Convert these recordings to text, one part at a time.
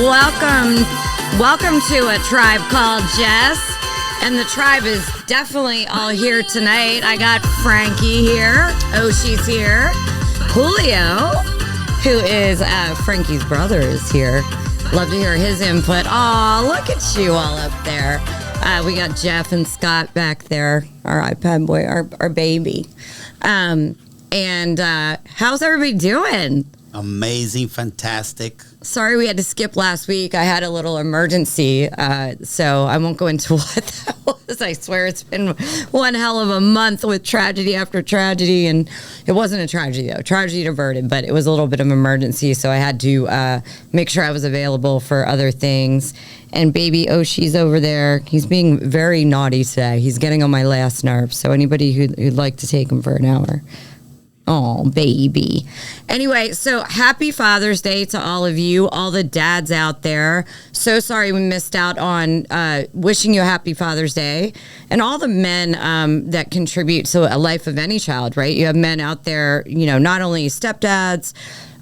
Welcome to a tribe called Jess. And the tribe is definitely all here tonight. I got Frankie here. Oh, she's here. Julio, who is Frankie's brother, is here. Love to hear his input. Oh, look at you all up there. We got Jeff and Scott back there, our iPad boy, our baby. And how's everybody doing? Amazing, fantastic. Sorry we had to skip last week. I had a little emergency, so I won't go into what that was. I swear it's been one hell of a month with tragedy after tragedy, and it wasn't a tragedy, though. Tragedy averted, but it was a little bit of an emergency, so I had to make sure I was available for other things. And baby Oshi's over there. He's being very naughty today. He's getting on my last nerve, so anybody who'd like to take him for an hour. Oh, baby. Anyway, so happy Father's Day to all of you, all the dads out there. So sorry we missed out on wishing you a happy Father's Day. And all the men that contribute to a life of any child, right? You have men out there, you know, not only stepdads,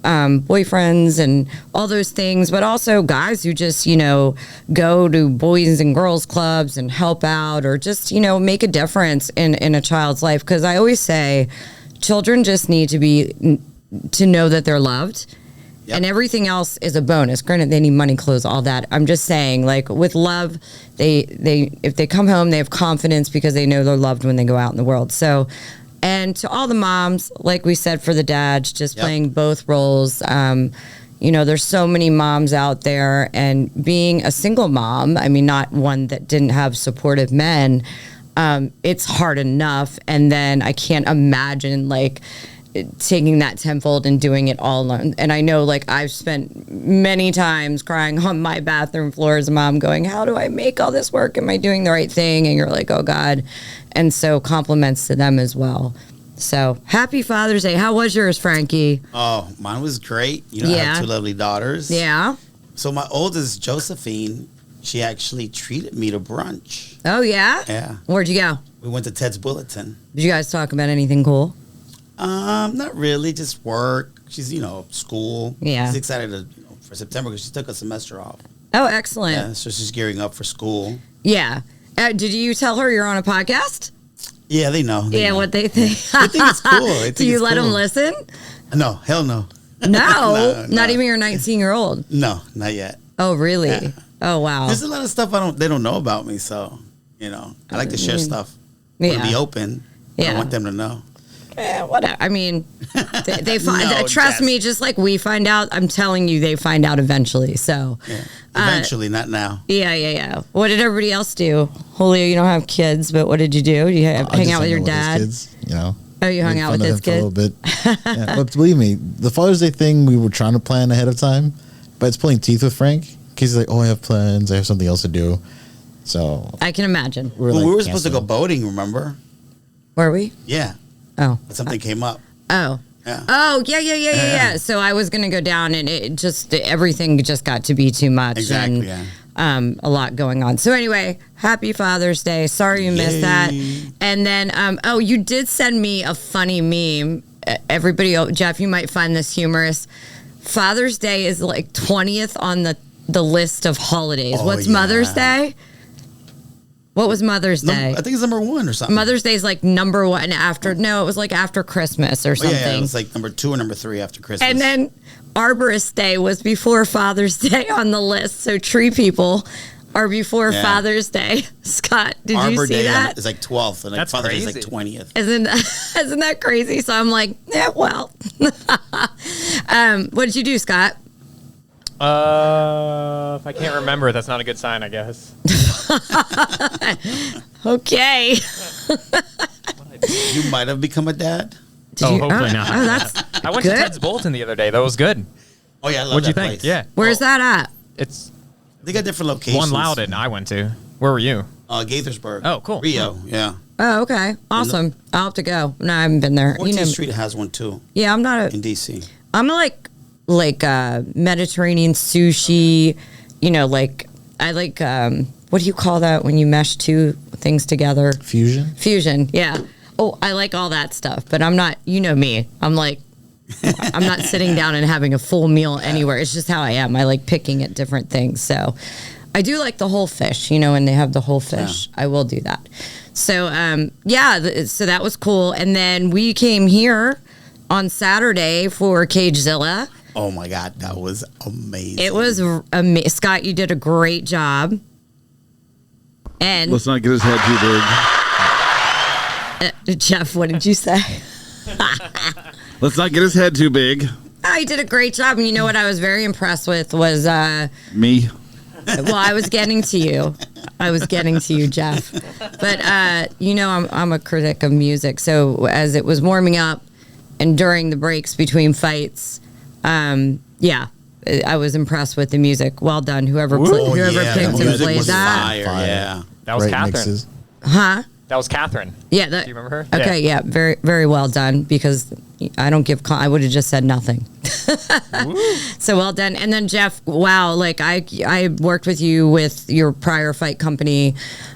boyfriends and all those things, but also guys who just, you know, go to boys and girls clubs and help out or just, you know, make a difference in a child's life. Because I always say, children just need to know that they're loved, and everything else is a bonus. Granted, they need money, clothes, all that. I'm just saying, like with love, they if they come home, they have confidence because they know they're loved when they go out in the world. So, and to all the moms, like we said, for the dads, just playing both roles. You know, there's so many moms out there, and being a single mom, I mean, not one that didn't have supportive men. It's hard enough, and then I can't imagine like taking that tenfold and doing it all alone. And I know, like, I've spent many times crying on my bathroom floor as a mom, going, "How do I make all this work? Am I doing the right thing?" And you're like, "Oh God!" And so compliments to them as well. So happy Father's Day. How was yours, Frankie? Oh, mine was great. You know, I have two lovely daughters. Yeah. So my oldest, Josephine, she actually treated me to brunch. Oh, yeah? Yeah. Where'd you go? We went to Ted's Bulletin. Did you guys talk about anything cool? Not really, just work. She's, you know, school. Yeah. She's excited for September because she took a semester off. Oh, excellent. Yeah, so she's gearing up for school. Yeah. Did you tell her you're on a podcast? Yeah, they know. They know. What they think. They think it's cool. Do you let them listen? No, hell no. No? Not even your 19-year-old? No, not yet. Oh, really? Yeah. Oh, wow. There's a lot of stuff they don't know about me, so, you know, I like to share stuff. I want to be open. I want them to know. Yeah, whatever. I mean, they find. Trust me, just like we find out, I'm telling you, they find out eventually. So, eventually, not now. Yeah. What did everybody else do? Julio, you don't have kids, but what did you do? Did you hang out with your dad? With his kids, you know. Oh, you hung out with his kids a little bit. Yeah, but believe me, the Father's Day thing we were trying to plan ahead of time, but it's pulling teeth with Frank. Because he's like, "Oh, I have plans. I have something else to do." So I can imagine. We were supposed to go boating. Remember? Were we? Yeah. Oh. But something came up. Oh. Yeah. Oh, yeah. So I was going to go down, and everything just got to be too much. Exactly, and, a lot going on. So anyway, happy Father's Day. Sorry you missed that. And then, you did send me a funny meme. Everybody, Jeff, you might find this humorous. Father's Day is like 20th on the list of holidays. Oh, What's Mother's Day? What was Mother's Day? I think it's number 1 or something. Mother's Day is like number 1 after. No, it was like after Christmas or something. Yeah, it was like number 2 or number 3 after Christmas. And then Arborist Day was before Father's Day on the list. So tree people are before Father's Day. Scott, did you see that? It's like 12th, and like Father's Day is like 20th. Isn't that crazy? So I'm like, yeah, well. What did you do, Scott? If I can't remember, that's not a good sign, I guess. Okay. You might have become a dad. Hopefully not. Oh, that's I went to Ted's Bulletin the other day. That was good. Oh, yeah, I love What'd you that think? place. Yeah. Where's that at? They got different locations. One Loudon I went to. Where were you? Gaithersburg. Oh, cool. Rio, yeah. Oh, okay. Awesome. I'll have to go. No, I haven't been there. 14th Street has one, too. Yeah, I'm not in D.C. I'm like Mediterranean sushi, you know, like I like what do you call that when you mesh two things together? Fusion, yeah. Oh, I like all that stuff, but I'm not, you know me, I'm like I'm not sitting down and having a full meal anywhere. It's just how I am. I like picking at different things. So I do like the whole fish, and they have the whole fish. Yeah. I will do that. So, so that was cool. And then we came here on Saturday for CageZilla. Oh my God, that was amazing. It was amazing. Scott, you did a great job. And let's not get his head too big. Jeff, what did you say? Let's not get his head too big. Oh, he did a great job. And you know what I was very impressed with was... me. Well, I was getting to you. Jeff. But, I'm a critic of music. So as it was warming up and during the breaks between fights, I was impressed with the music. Well done, whoever picked and played that. Fire. Yeah, that was Catherine. Mixes. Huh? That was Catherine. Yeah. Do you remember her? Okay, yeah. Very, very well done, because I don't give... I would have just said nothing. So well done. And then Jeff, wow, like I worked with you with your prior fight company,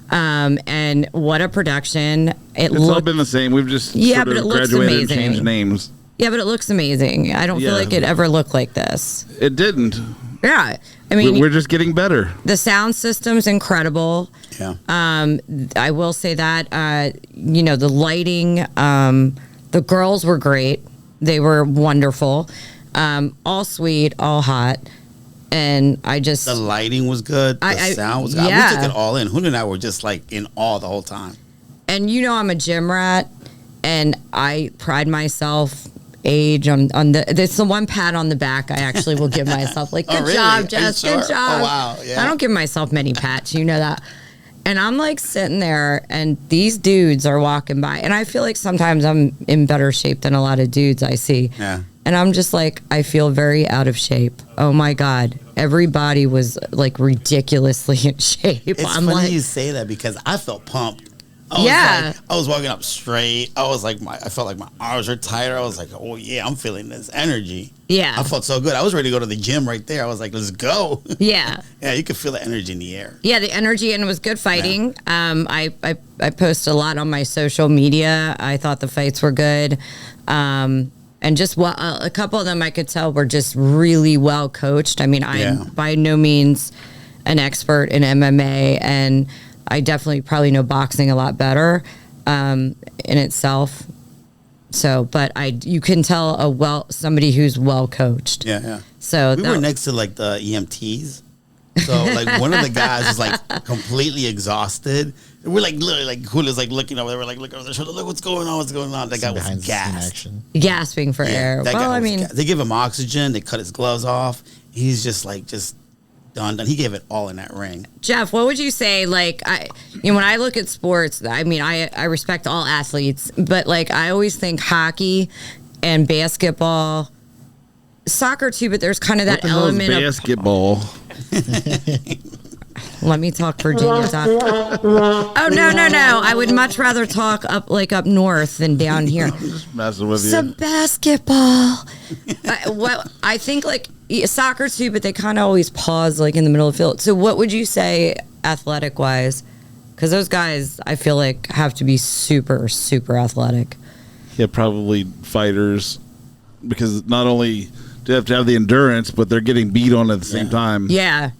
and what a production. It's all been the same. We've just but it looks graduated amazing. And changed names. Yeah, but it looks amazing. I don't feel like it ever looked like this. It didn't. Yeah. I mean, we're just getting better. The sound system's incredible. Yeah. I will say that, the lighting, the girls were great. They were wonderful. All sweet, all hot. And the lighting was good. The sound was good. Yeah. We took it all in. Hoon and I were just like in awe the whole time. And I'm a gym rat, and I pride myself age on there's the one pat on the back I actually will give myself, like, good job, Jess, good job. Oh, wow. Yeah. I don't give myself many pats, that. And I'm like sitting there, and these dudes are walking by, and I feel like sometimes I'm in better shape than a lot of dudes I see. Yeah. And I'm just like, I feel very out of shape. Oh my God. Everybody was like ridiculously in shape. It's funny you say that, because I felt pumped. I was walking up straight. I felt like my arms were tighter. I was like, oh yeah, I'm feeling this energy. Yeah. I felt so good. I was ready to go to the gym right there. I was like, let's go. Yeah. Yeah, you could feel the energy in the air. Yeah, the energy, and it was good fighting. Yeah. I post a lot on my social media. I thought the fights were good. And just a couple of them I could tell were just really well coached. I mean, I'm by no means an expert in MMA, and I definitely probably know boxing a lot better in itself. So, but you can tell somebody who's well coached. Yeah, yeah. So we were next to like the EMTs. So like one of the guys was like completely exhausted. And we're like literally like Julio's like looking over there. We're like looking over their shoulder. Look, what's going on? What's going on? That guy was gassed, gasping for air. They give him oxygen. They cut his gloves off. He's just done. He gave it all in that ring. Jeff, what would you say? Like, when I look at sports, I mean, I respect all athletes, but like I always think hockey and basketball, soccer too. But there's kind of that element of basketball. Let me talk Virginia talk. Oh no! I would much rather talk up north than down here. I'm just messing with you. Some basketball. I think soccer too, but they kind of always pause in the middle of the field. So what would you say athletic wise? Because those guys, I feel like, have to be super, super athletic. Yeah, probably fighters, because not only do they have to have the endurance, but they're getting beat on at the same time. Yeah.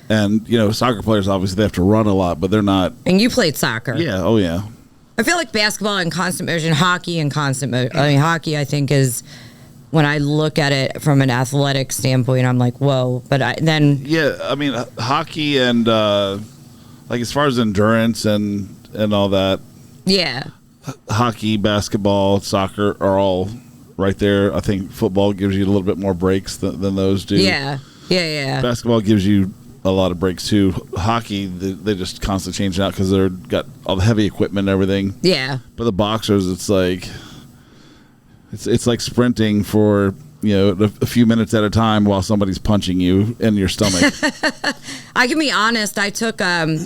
And, soccer players, obviously, they have to run a lot, but they're not. And you played soccer. Yeah, oh, yeah. I feel like basketball and constant motion, hockey and constant motion. I mean, hockey, I think, is, when I look at it from an athletic standpoint, I'm like, whoa. But Yeah, I mean, hockey and, as far as endurance and all that. Yeah. Hockey, basketball, soccer are all right there. I think football gives you a little bit more breaks than those do. Yeah. Basketball gives you a lot of breaks too. Hockey, they just constantly change out because they've got all the heavy equipment and everything. Yeah. But the boxers, it's like sprinting for a few minutes at a time while somebody's punching you in your stomach. I can be honest. I took I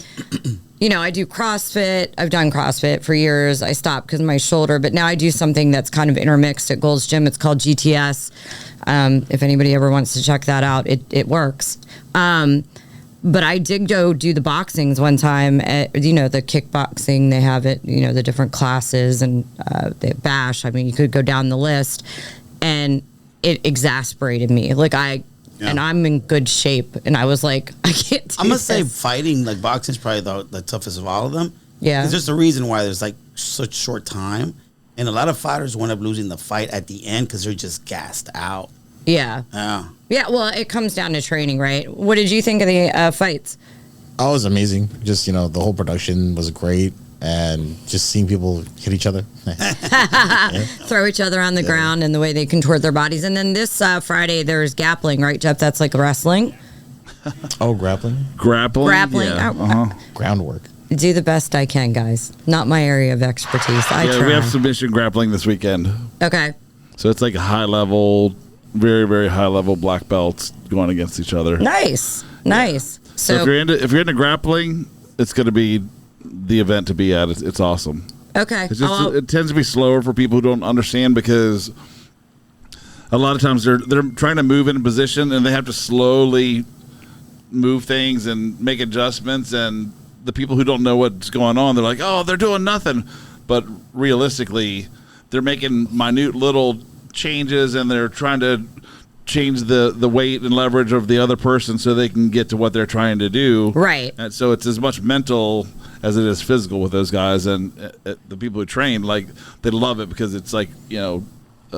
do CrossFit. I've done CrossFit for years. I stopped because of my shoulder, but now I do something that's kind of intermixed at Gold's Gym. It's called GTS. If anybody ever wants to check that out, it works. But I did go do the boxings one time at, the kickboxing. They have it, the different classes and the bash. I mean, you could go down the list. and it exasperated me. Like and I'm in good shape, and I was like, I can't do I'm gonna this. say fighting, like boxing, is probably the toughest of all of them. Yeah. It's just the reason why there's like such short time, and a lot of fighters wind up losing the fight at the end because they're just gassed out. Yeah. Yeah, well, it comes down to training, right? What did you think of the fights? Oh, it was amazing. Just, the whole production was great. And just seeing people hit each other. Throw each other on the ground and the way they contort their bodies. And then this Friday, there's grappling, right, Jeff? That's like wrestling. Oh, grappling? Grappling. Yeah. Groundwork. Do the best I can, guys. Not my area of expertise. I try. We have submission grappling this weekend. Okay. So it's like a high level, very, very high level black belts going against each other. Nice. So if you're into grappling, it's going to be the event to be at. It's awesome. Okay. It's just, it tends to be slower for people who don't understand, because a lot of times they're trying to move in a position and they have to slowly move things and make adjustments, and the people who don't know what's going on, they're like, oh, they're doing nothing. But realistically, they're making minute little changes, and they're trying to change the weight and leverage of the other person so they can get to what they're trying to do. Right. And so it's as much mental as it is physical with those guys, and the people who train, like, they love it because it's like, a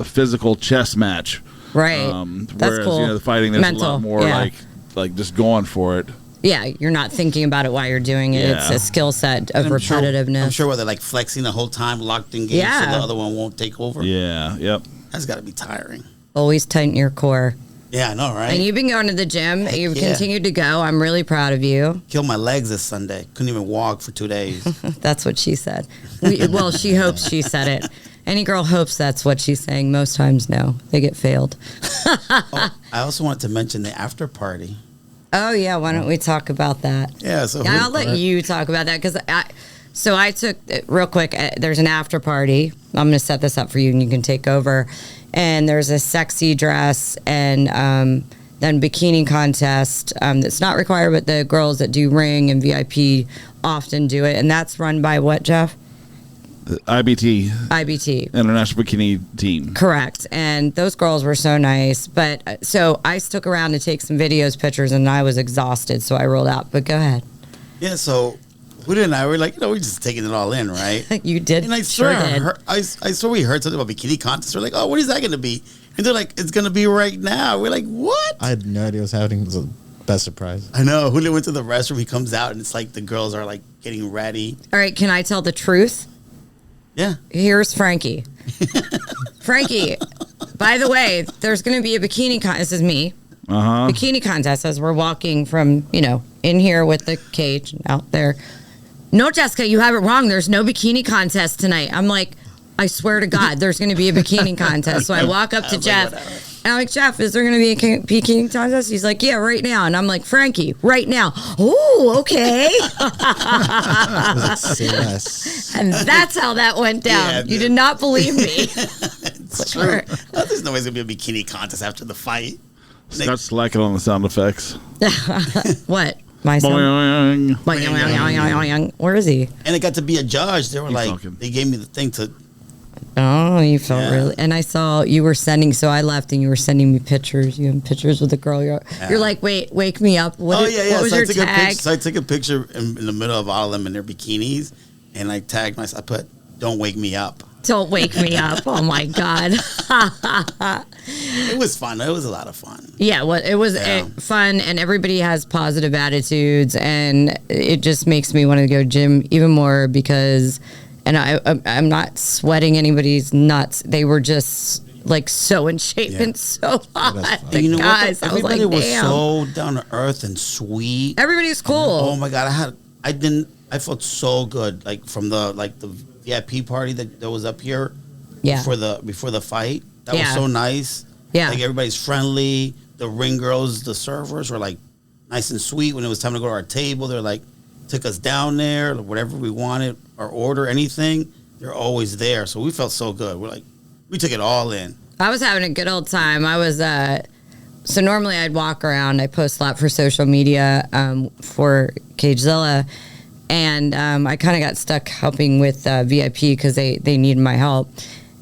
physical chess match. Right. That's whereas, cool. the fighting, there's Mental, a lot more like just going for it. Yeah, you're not thinking about it while you're doing it. Yeah. It's a skill set of And repetitiveness. I'm sure where they're like flexing the whole time, locked in game, so the other one won't take over. Yeah, yep. That's got to be tiring. Always tighten your core. Yeah, I know, right? And you've been going to the gym. You've continued to go. I'm really proud of you. Killed my legs this Sunday. Couldn't even walk for 2 days. That's what she said. Well, she hopes she said it. Any girl hopes that's what she's saying. Most times, no. They get failed. I also wanted to mention the after party. Oh, yeah. Why don't we talk about that? Yeah, so I'll let you talk about that, because I took, real quick, there's an after party. I'm going to set this up for you and you can take over. And there's a sexy dress and then bikini contest that's not required, but the girls that do ring and VIP often do it. And that's run by what, Jeff? IBT. International Bikini Team. Correct. And those girls were so nice. But so I stuck around to take some videos, pictures, and I was exhausted, so I rolled out. But go ahead. Yeah, so Huda and I were like, we're just taking it all in, right? You did. And I sure did. I swear we heard something about bikini contests. We're like, oh, what is that going to be? And they're like, it's going to be right now. We're like, what? I had no idea what was happening. It was the best surprise. I know. Huda went to the restroom. He comes out, and it's like the girls are like getting ready. All right, can I tell the truth? Yeah. Here's Frankie. Frankie, by the way, there's going to be a bikini contest. This is me. Bikini contest as we're walking from, in here with the cage out there. No, Jessica, you have it wrong. There's no bikini contest tonight. I'm like, I swear to God, there's going to be a bikini contest. So I walk up to Jeff. And I'm like, Jeff, is there going to be a bikini contest? He's like, yeah, right now. And I'm like, Frankie, right now. Oh, okay. And that's how that went down. Yeah, you did not believe me. It's true. There's no way there's going to be a bikini contest after the fight. Start slacking on the sound effects. What? My son? Boing. Where is he? And it got to be a judge. They were like, talking. they gave me the thing to. Oh, you felt really. And I saw you were sending. So I left, and you were sending me pictures. You have pictures with the girl. You're like, wake me up. What was your tag? So I took a picture in the middle of all of them in their bikinis, and I tagged myself. I put, "Don't wake me up." Don't wake me up. Oh my God. It was fun. It was a lot of fun. Yeah, well, it was fun, and everybody has positive attitudes, and it just makes me want to go gym even more because, and I'm not sweating anybody's nuts. They were just like so in shape and so hot. And you know guys, what? I was like, Everybody was damn. so down to earth and sweet. Everybody's cool. Oh my God, I felt so good, like from the VIP party that was up here. Yeah. Before the fight. That was Yeah. so nice. Yeah. Like everybody's friendly. The ring girls, the servers were like nice and sweet. When it was time to go to our table, they're like, took us down there, whatever we wanted, or order anything. They're always there. So we felt so good. We're like, we took it all in. I was having a good old time. I was, so normally I'd walk around. I post a lot for social media for CageZilla. And I kind of got stuck helping with VIP because they needed my help.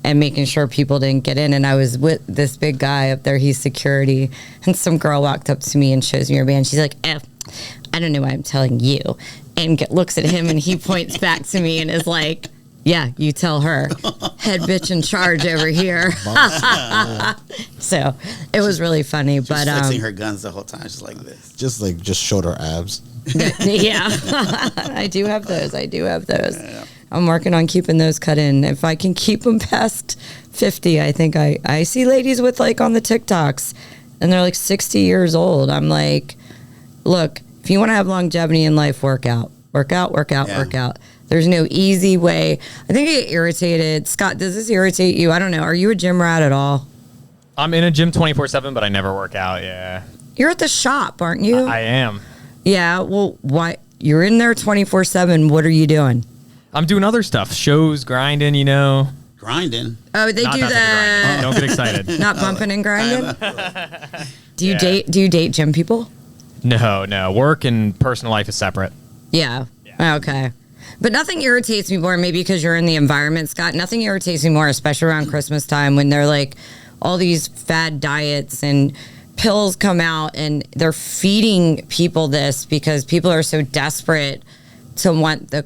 and making sure people didn't get in. And I was with this big guy up there. He's security. And some girl walked up to me and shows me her band. She's like, I don't know why I'm telling you. And looks at him and he points back to me and is like, yeah, you tell her. Head bitch in charge over here. So it was really funny. She's flexing her guns the whole time. She's like this. Just showed her abs. Yeah. I do have those. Yeah. I'm working on keeping those cut in. If I can keep them past 50, I think I see ladies with like on the TikToks and they're like 60 years old. I'm like, look, if you want to have longevity in life, work out. There's no easy way. I think I get irritated. Scott, does this irritate you? I don't know. Are you a gym rat at all? I'm in a gym 24/7, but I never work out. Yeah. You're at the shop, aren't you? I am. Yeah. Well, why? You're in there 24/7. What are you doing? I'm doing other stuff. Shows, grinding, Grinding? Oh, they Not do that type of grinding. that. Don't get excited. Not bumping and grinding? Do you date gym people? No. Work and personal life is separate. Yeah. Okay. But nothing irritates me more, maybe because you're in the environment, Scott. Nothing irritates me more, especially around Christmas time when they're like all these fad diets and pills come out and they're feeding people this because people are so desperate to want the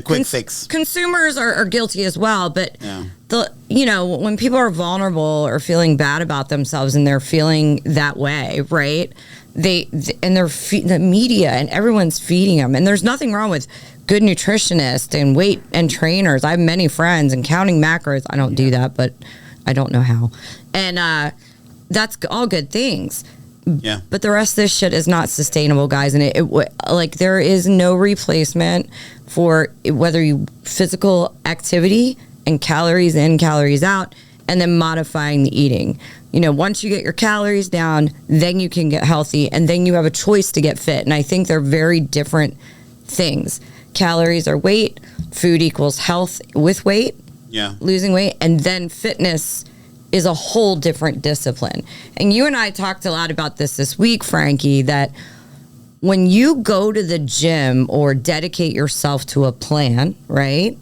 quick fix. Consumers are guilty as well, but when people are vulnerable or feeling bad about themselves and they're feeling that way, right? The media and everyone's feeding them, and there's nothing wrong with good nutritionists and weight and trainers. I have many friends and counting macros. I don't do that, but I don't know how, and that's all good things. Yeah. But the rest of this shit is not sustainable, guys, and there is no replacement for whether you physical activity and calories in, calories out, and then modifying the eating. Once you get your calories down, then you can get healthy, and then you have a choice to get fit. And I think they're very different things. Calories are weight, food equals health with weight, losing weight, and then fitness is a whole different discipline. And you and I talked a lot about this week, Frankie, that when you go to the gym or dedicate yourself to a plan, right?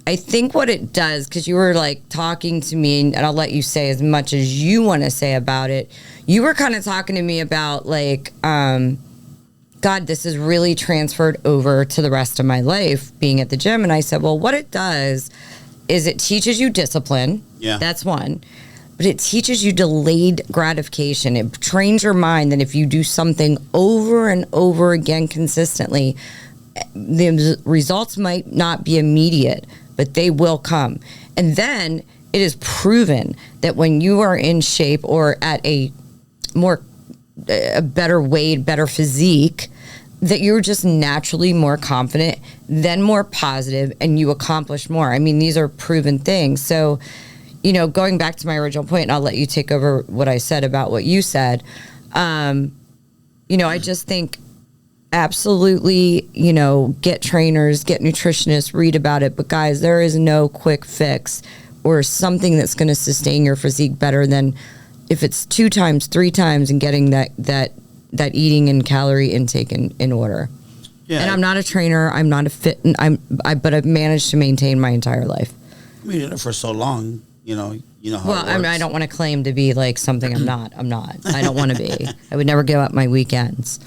I think what it does, because you were like talking to me, and I'll let you say as much as you want to say about it. You were kind of talking to me about like, God, this is really transferred over to the rest of my life being at the gym. And I said, well, what it does is it teaches you discipline. Yeah. That's one. But it teaches you delayed gratification. It trains your mind that if you do something over and over again consistently, the results might not be immediate, but they will come. And then it is proven that when you are in shape or at a better weight, better physique, that you're just naturally more confident, then more positive, and you accomplish more. I mean, these are proven things. So, going back to my original point, and I'll let you take over what I said about what you said. I just think absolutely, get trainers, get nutritionists, read about it. But guys, there is no quick fix or something that's going to sustain your physique better than if it's 2 times, 3 times and getting that eating and calorie intake in order. Yeah. And I'm not a trainer. I'm not a fit. But I've managed to maintain my entire life. I mean, for so long, you know how well, it works. I don't want to claim to be like something I'm not. I don't want to be. I would never give up my weekends.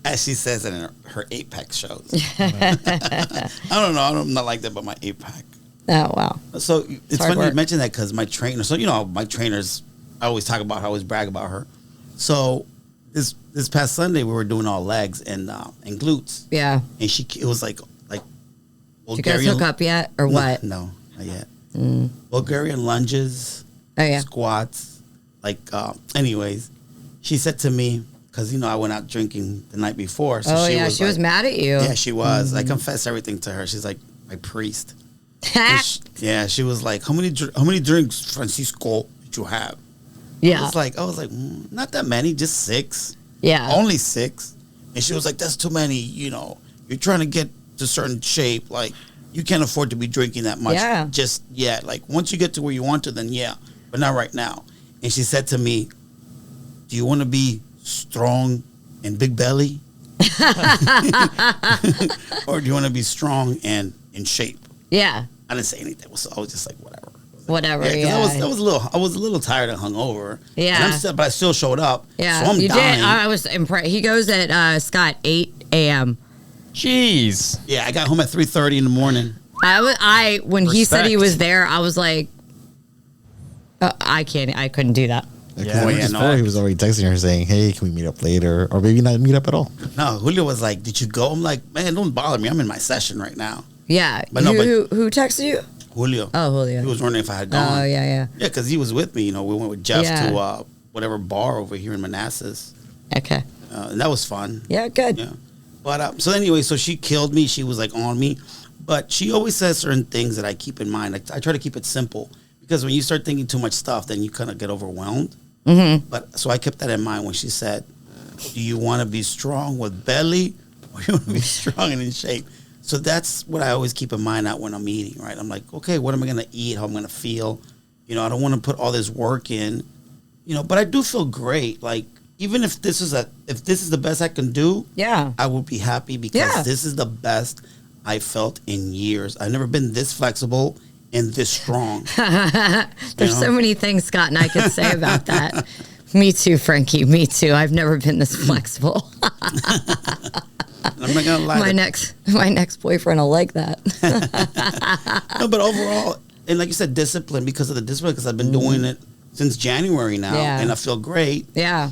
As she says it in her 8-pack shows. I don't know. I'm not like that, but my 8-pack. Oh, wow. So it's funny you mention that because my trainer, my trainers, I always talk about her, I always brag about her. So this past Sunday, we were doing all legs and glutes. Yeah. And it was like did you guys hook up yet or what? No, not yet. Bulgarian lunges, squats, anyways, she said to me, because, I went out drinking the night before. So she was mad at you. Yeah, she was. I confessed everything to her. She's like, my priest. She was like, how many drinks, Francisco, did you have? Yeah. I was like, not that many, just 6. Yeah. Only 6. And she was like, that's too many, you're trying to get to certain shape, like, you can't afford to be drinking that much just yet. Like, once you get to where you want to, then but not right now. And she said to me, do you want to be strong and big belly? Or do you want to be strong and in shape? Yeah. I didn't say anything. So I was just like, whatever. Whatever. Yeah, I was a little tired and hungover. Yeah. But I still showed up. Yeah. So I'm you dying. did. I was impressed. He goes at Scott 8 a.m. Jeez. Yeah, I got home at 3:30 in the morning. When he said he Respect. was there, I was like, I couldn't do that. Yeah, Oh, yeah, just no, before I- he was already texting her saying, "Hey, can we meet up later, or maybe not meet up at all?" No, Julio was like, "Did you go?" I'm like, "Man, don't bother me. I'm in my session right now." Yeah. But no, Who texted you? Julio. Oh, Julio. He was wondering if I had gone. Oh, yeah. Yeah, because he was with me. You know, we went with Jeff Yeah. to whatever bar over here in Manassas, Okay. and that was fun. Yeah, good. Yeah. But so anyway, so she killed me. She was like on me, but she always says certain things that I keep in mind. I try to keep it simple because when you start thinking too much stuff, then you kind of get overwhelmed. Mm-hmm. But so I kept that in mind when she said, "Do you want to be strong with belly, or you want to be strong and in shape?" So that's what I always keep in mind out when I'm eating. Right? I'm like, okay, what am I gonna eat? How I'm gonna feel? You know, I don't want to put all this work in. You know, but I do feel great. Like even if this is the best I can do, Yeah. I would be happy because Yeah. this is the best I felt in years. I've never been this flexible and this strong. There's so many things Scott and I could say about that. Me too, Frankie. Me too. I've never been this flexible. I'm not gonna lie. my next boyfriend will like that. No, but overall, and like you said, discipline because of the discipline because I've been doing it since January now, Yeah. and I feel great. Yeah.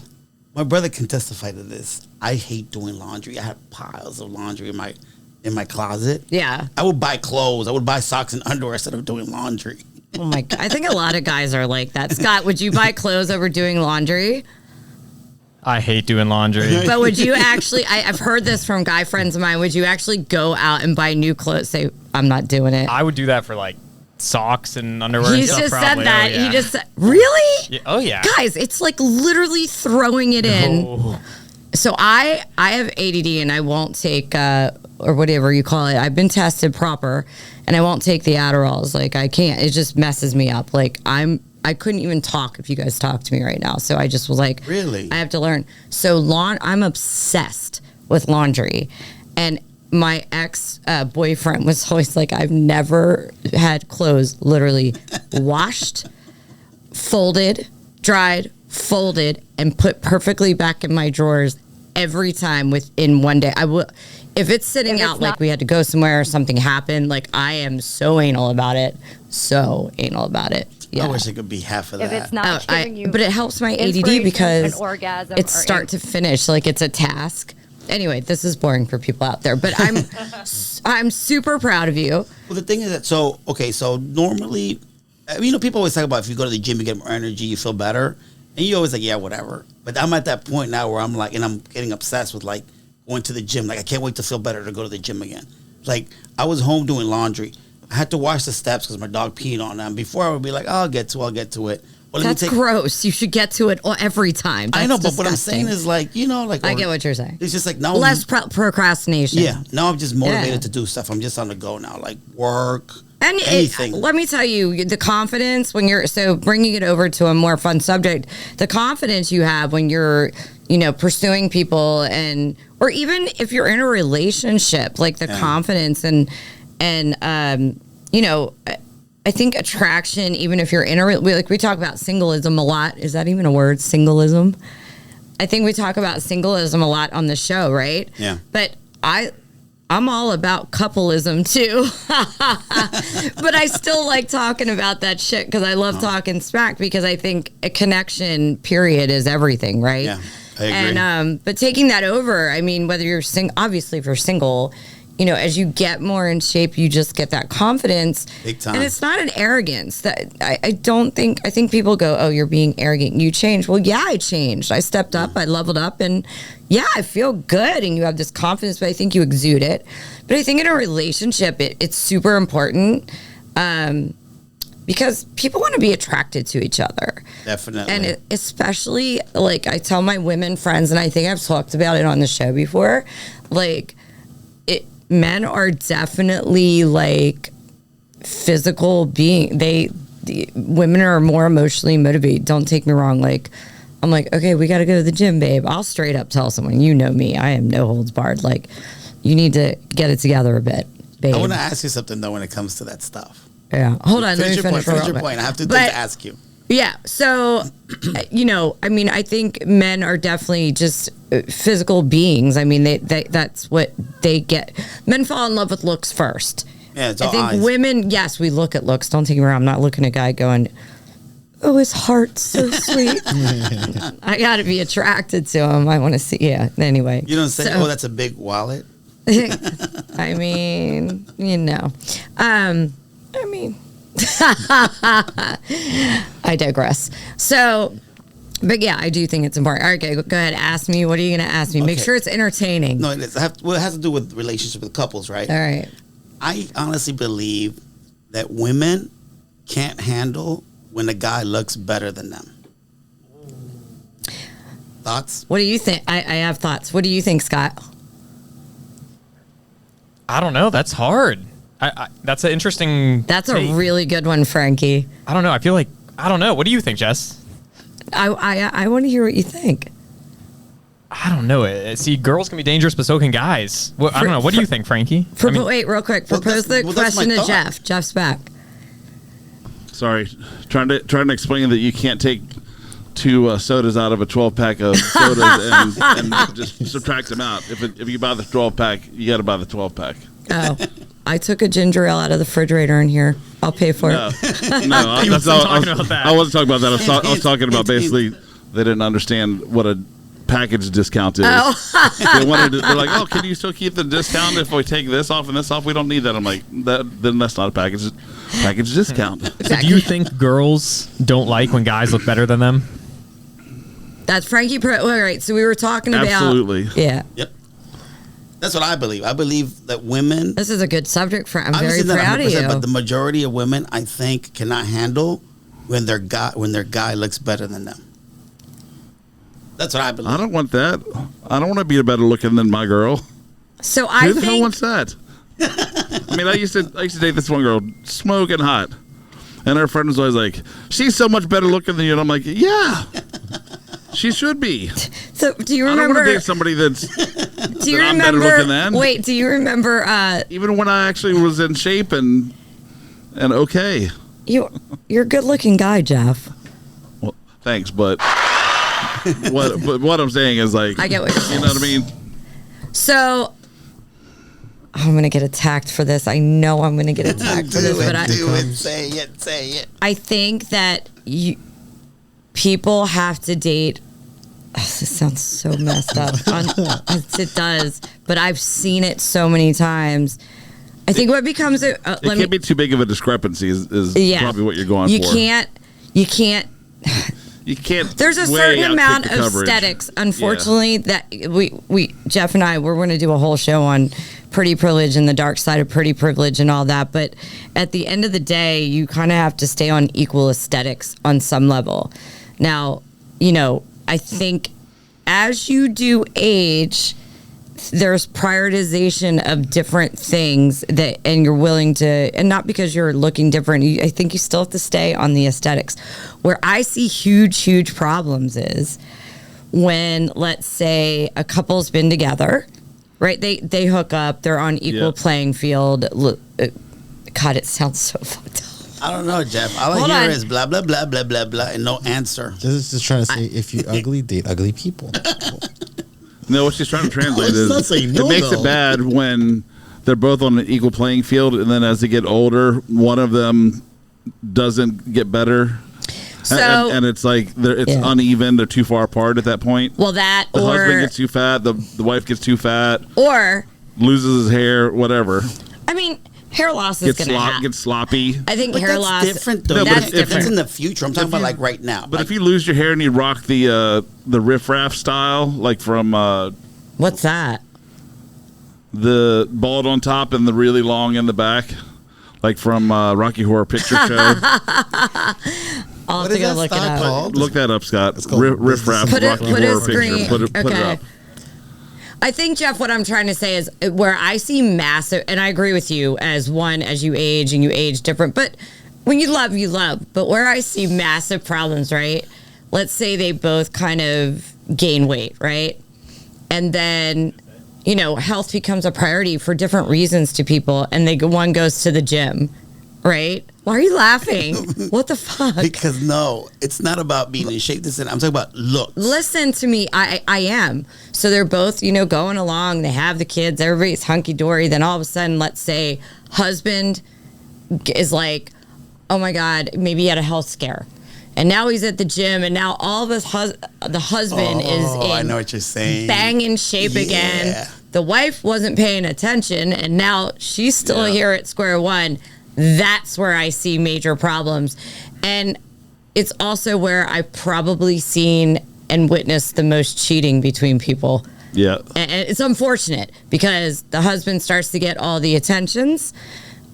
My brother can testify to this. I hate doing laundry. I have piles of laundry in my closet. Yeah. I would buy clothes. I would buy socks and underwear instead of doing laundry. Oh my God. I think a lot of guys are like that. Scott, would you buy clothes over doing laundry? I hate doing laundry. But would you actually, I've heard this from guy friends of mine, would you actually go out and buy new clothes? Say, I'm not doing it. I would do that for like socks and underwear. He and stuff, just said probably. that. Oh, yeah. He just said, really? Yeah. Oh yeah. Guys, it's like literally throwing it in. Oh. So I have ADD and I won't take or whatever you call it. I've been tested proper and I won't take the Adderalls. Like I can't. It just messes me up. Like I couldn't even talk if you guys talk to me right now. So I just was like, Really? I have to learn. So I'm obsessed with laundry. And my ex boyfriend was always like, I've never had clothes literally washed, folded, dried, folded, and put perfectly back in my drawers every time within one day. I will, if it's sitting out like we had to go somewhere or something happened, like I am so anal about it. So anal about it. Yeah. I wish I could be half of If that. it's not giving you but it helps my ADD inspiration, because an orgasm, it's or start to finish. Like it's a task. Anyway, this is boring for people out there, but I'm super proud of you. Well, the thing is that so normally, people always talk about if you go to the gym, you get more energy, you feel better, and you always like, yeah, whatever. But I'm at that point now where I'm like, and I'm getting obsessed with like going to the gym. Like I can't wait to feel better to go to the gym again. Like I was home doing laundry. I had to wash the steps because my dog peed on them. Before I would be like, oh, I'll get to it. Well, That's gross. You should get to it every time. I That's know, but what I'm disgusting. saying is like, I get what you're saying. It's just like now Less procrastination. Yeah, now I'm just motivated Yeah. to do stuff. I'm just on the go now, like work, And anything. let me tell you, the confidence when you're bringing it over to a more fun subject, the confidence you have when you're, pursuing people or even if you're in a relationship, like the confidence and I think attraction, even if you're in we talk about singlism a lot. Is that even a word? Singlism? I think we talk about singlism a lot on the show, right? Yeah. But I'm all about coupleism too. But I still like talking about that shit because I love talking smack because I think a connection, period, is everything, right? Yeah, I agree. And but taking that over, I mean, whether you're obviously if you're single, as you get more in shape, you just get that confidence. Big time. And it's not an arrogance that I think people go, oh, you're being arrogant. You changed. Well, yeah, I changed. I stepped up. I leveled up and yeah, I feel good. And you have this confidence, but I think you exude it. But I think in a relationship, it's super important because people want to be attracted to each other. Definitely. And especially like I tell my women friends, and I think I've talked about it on the show before, like, men are definitely like physical being. Women are more emotionally motivated. Don't take me wrong. Like, I'm like, okay, we got to go to the gym, babe. I'll straight up tell someone, you know me, I am no holds barred. Like, you need to get it together a bit, babe. I want to ask you something though when it comes to that stuff. Yeah. Hold on. Let me your finish. Finish your point. I have to ask you. Yeah. So, I mean, I think men are definitely just physical beings. I mean, that's what they get. Men fall in love with looks first. Yeah, it's I all think eyes. women, yes, we look at looks. Don't take me wrong. I'm not looking at a guy going, oh, his heart's so sweet. I got to be attracted to him. I want to see. Yeah. Anyway. You don't say, oh, that's a big wallet. I mean, I mean, I digress. So, but yeah, I do think it's important. All right, okay, go ahead. Ask me. What are you going to ask me? Make Okay. sure it's entertaining. No, it has to do with relationship with couples, right? All right. I honestly believe that women can't handle when a guy looks better than them. Thoughts? What do you think? I have thoughts. What do you think, Scott? I don't know. That's hard. That's an interesting. That's take. a really good one, Frankie. I don't know. I feel like I don't know. What do you think, Jess? I want to hear what you think. I don't know. See, girls can be dangerous, but so can guys. I don't know. What do you think, Frankie? Wait, real quick. Propose the that's my question to thought. Jeff. Jeff's back. Sorry, trying to explain that you can't take 2 sodas out of a 12-pack of sodas and just subtract them out. If you buy the 12-pack, you got to buy the 12-pack. Oh, I took a ginger ale out of the refrigerator in here. I'll pay for it. He wasn't talking about that. I wasn't talking about that. I was talking about basically they didn't understand what a package discount is. Oh. They're like, oh, can you still keep the discount if we take this off and this off? We don't need that. I'm like, then that's not a package discount. So do you think girls don't like when guys look better than them? That's Frankie. All right. So we were talking about. Absolutely. Yeah. Yep. That's what I believe. I believe that women. This is a good subject for. I'm very Obviously not proud of 100%, you. But the majority of women, I think, cannot handle when their guy looks better than them. That's what I believe. I don't want that. I don't want to be better looking than my girl. So I Who the hell think. wants that? I mean, I used to date this one girl, smoking hot, and her friend was always like, "She's so much better looking than you," and I'm like, "Yeah, she should be." So do you I don't remember? want to date somebody that's Do you that I'm remember? better looking than. Wait. Do you remember? Even when I actually was in shape and okay. You're a good-looking guy, Jeff. Well, thanks, but what I'm saying is like, I get what you're saying. You know what I mean? So I'm gonna get attacked for this. I know I'm gonna get attacked for this, but Say it. I think that people have to date. This sounds so messed up. It does, but I've seen it so many times. I think what becomes It can't be too big of a discrepancy. Is probably what you're going you for. You can't. You can't. There's a way certain outkick amount the of coverage. aesthetics, unfortunately, that we Jeff and I we're going to do a whole show on pretty privilege and the dark side of pretty privilege and all that. But at the end of the day, you kind of have to stay on equal aesthetics on some level. Now, I think as you do age, there's prioritization of different things and you're willing to, and not because you're looking different. I think you still have to stay on the aesthetics. Where I see huge problems is when, let's say, a couple's been together, right? They hook up, they're on equal playing field. God, it sounds so fucked up. I don't know, Jeff. All I hear is blah, blah, blah, blah, blah, blah, and no answer. This is trying to say, if you ugly, date ugly people. No, what she's trying to translate It's not saying no, it makes though. it bad when they're both on an equal playing field, and then as they get older, one of them doesn't get better. So, and it's like it's uneven. They're too far apart at that point. Well, that the or husband gets too fat, the wife gets too fat, or loses his hair, whatever. I mean, hair loss is going to happen. Gets sloppy. I think But hair that's loss different, though. No, that's but If different. it's in the future, I'm talking about like right now. But like, if you lose your hair and you rock the riff-raff style, like from What's that? the bald on top and the really long in the back, like from Rocky Horror Picture Show. I'll have What to is go that look it style up. called? Look that up, Scott. called Riff-raff Put Rocky a Horror screen. Picture. Put it Okay. up. I think, Jeff, what I'm trying to say is where I see massive, and I agree with you, as you age and you age different, but when you love, you love. But where I see massive problems, right? Let's say they both kind of gain weight, right? And then, health becomes a priority for different reasons to people, and one goes to the gym, right? Why are you laughing? What the fuck? Because no, it's not about being in shape. I'm talking about looks. Listen to me. I am. So they're both, going along. They have the kids. Everybody's hunky-dory. Then all of a sudden, let's say husband is like, oh my God, maybe he had a health scare. And now he's at the gym, and now all of the husband is in I know what you're saying. Banging shape again. The wife wasn't paying attention, and now she's still here at square one. That's where I see major problems. And it's also where I've probably seen and witnessed the most cheating between people. Yeah. And it's unfortunate because the husband starts to get all the attentions,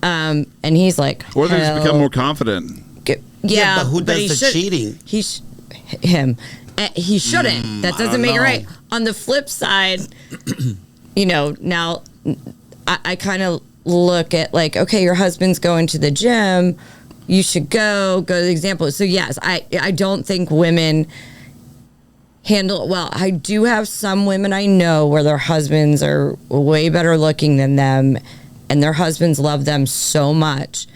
and he's like, or they just become more confident. But who does the cheating? Him. He shouldn't. That doesn't make it right. On the flip side, now I kind of look at like, okay, your husband's going to the gym. You should go to the example. So yes, I don't think women handle it well. I do have some women I know where their husbands are way better looking than them, and their husbands love them so much.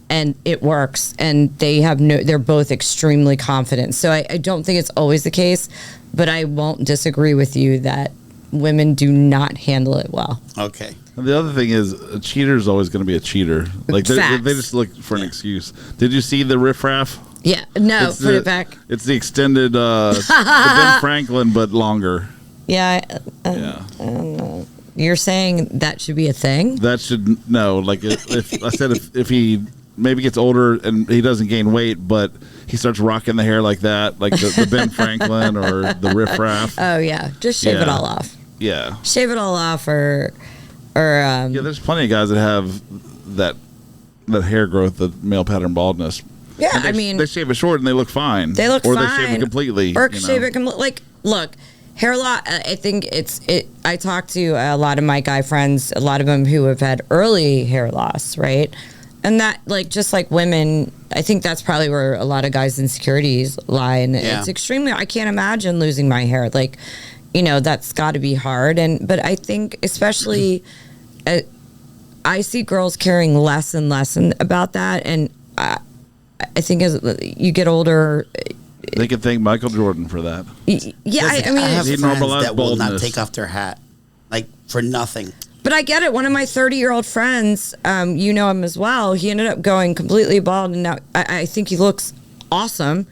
And it works, and they're both extremely confident. So I don't think it's always the case, but I won't disagree with you that women do not handle it well. Okay. And the other thing is, a cheater is always going to be a cheater. Like they just look for an excuse. Did you see the riffraff? Yeah. No, put it back. It's the extended the Ben Franklin, but longer. Yeah. I don't know. You're saying that should be a thing? That should no. Like if I said if he maybe gets older and he doesn't gain weight, but he starts rocking the hair like that, like the Ben Franklin or the riffraff. Oh yeah, just shave it all off. Yeah, shave it all off, or yeah. There's plenty of guys that have that hair growth, the male pattern baldness. Yeah, they shave it short and they look fine. They look fine, or they shave it completely. Or shave it completely. Like, look. Hair loss, I think I talk to a lot of my guy friends, a lot of them who have had early hair loss, right? And that, like, just like women, I think that's probably where a lot of guys' insecurities lie. And it's extremely, I can't imagine losing my hair. Like, that's got to be hard. But I think especially, I see girls caring less and less about that. And I think as you get older, they can thank Michael Jordan for that. Yeah, I mean, I have he friends normalized that will not boldness. take off their hat, like, for nothing. But I get it. One of my 30-year-old friends, you know him as well, he ended up going completely bald, and now I think he looks awesome.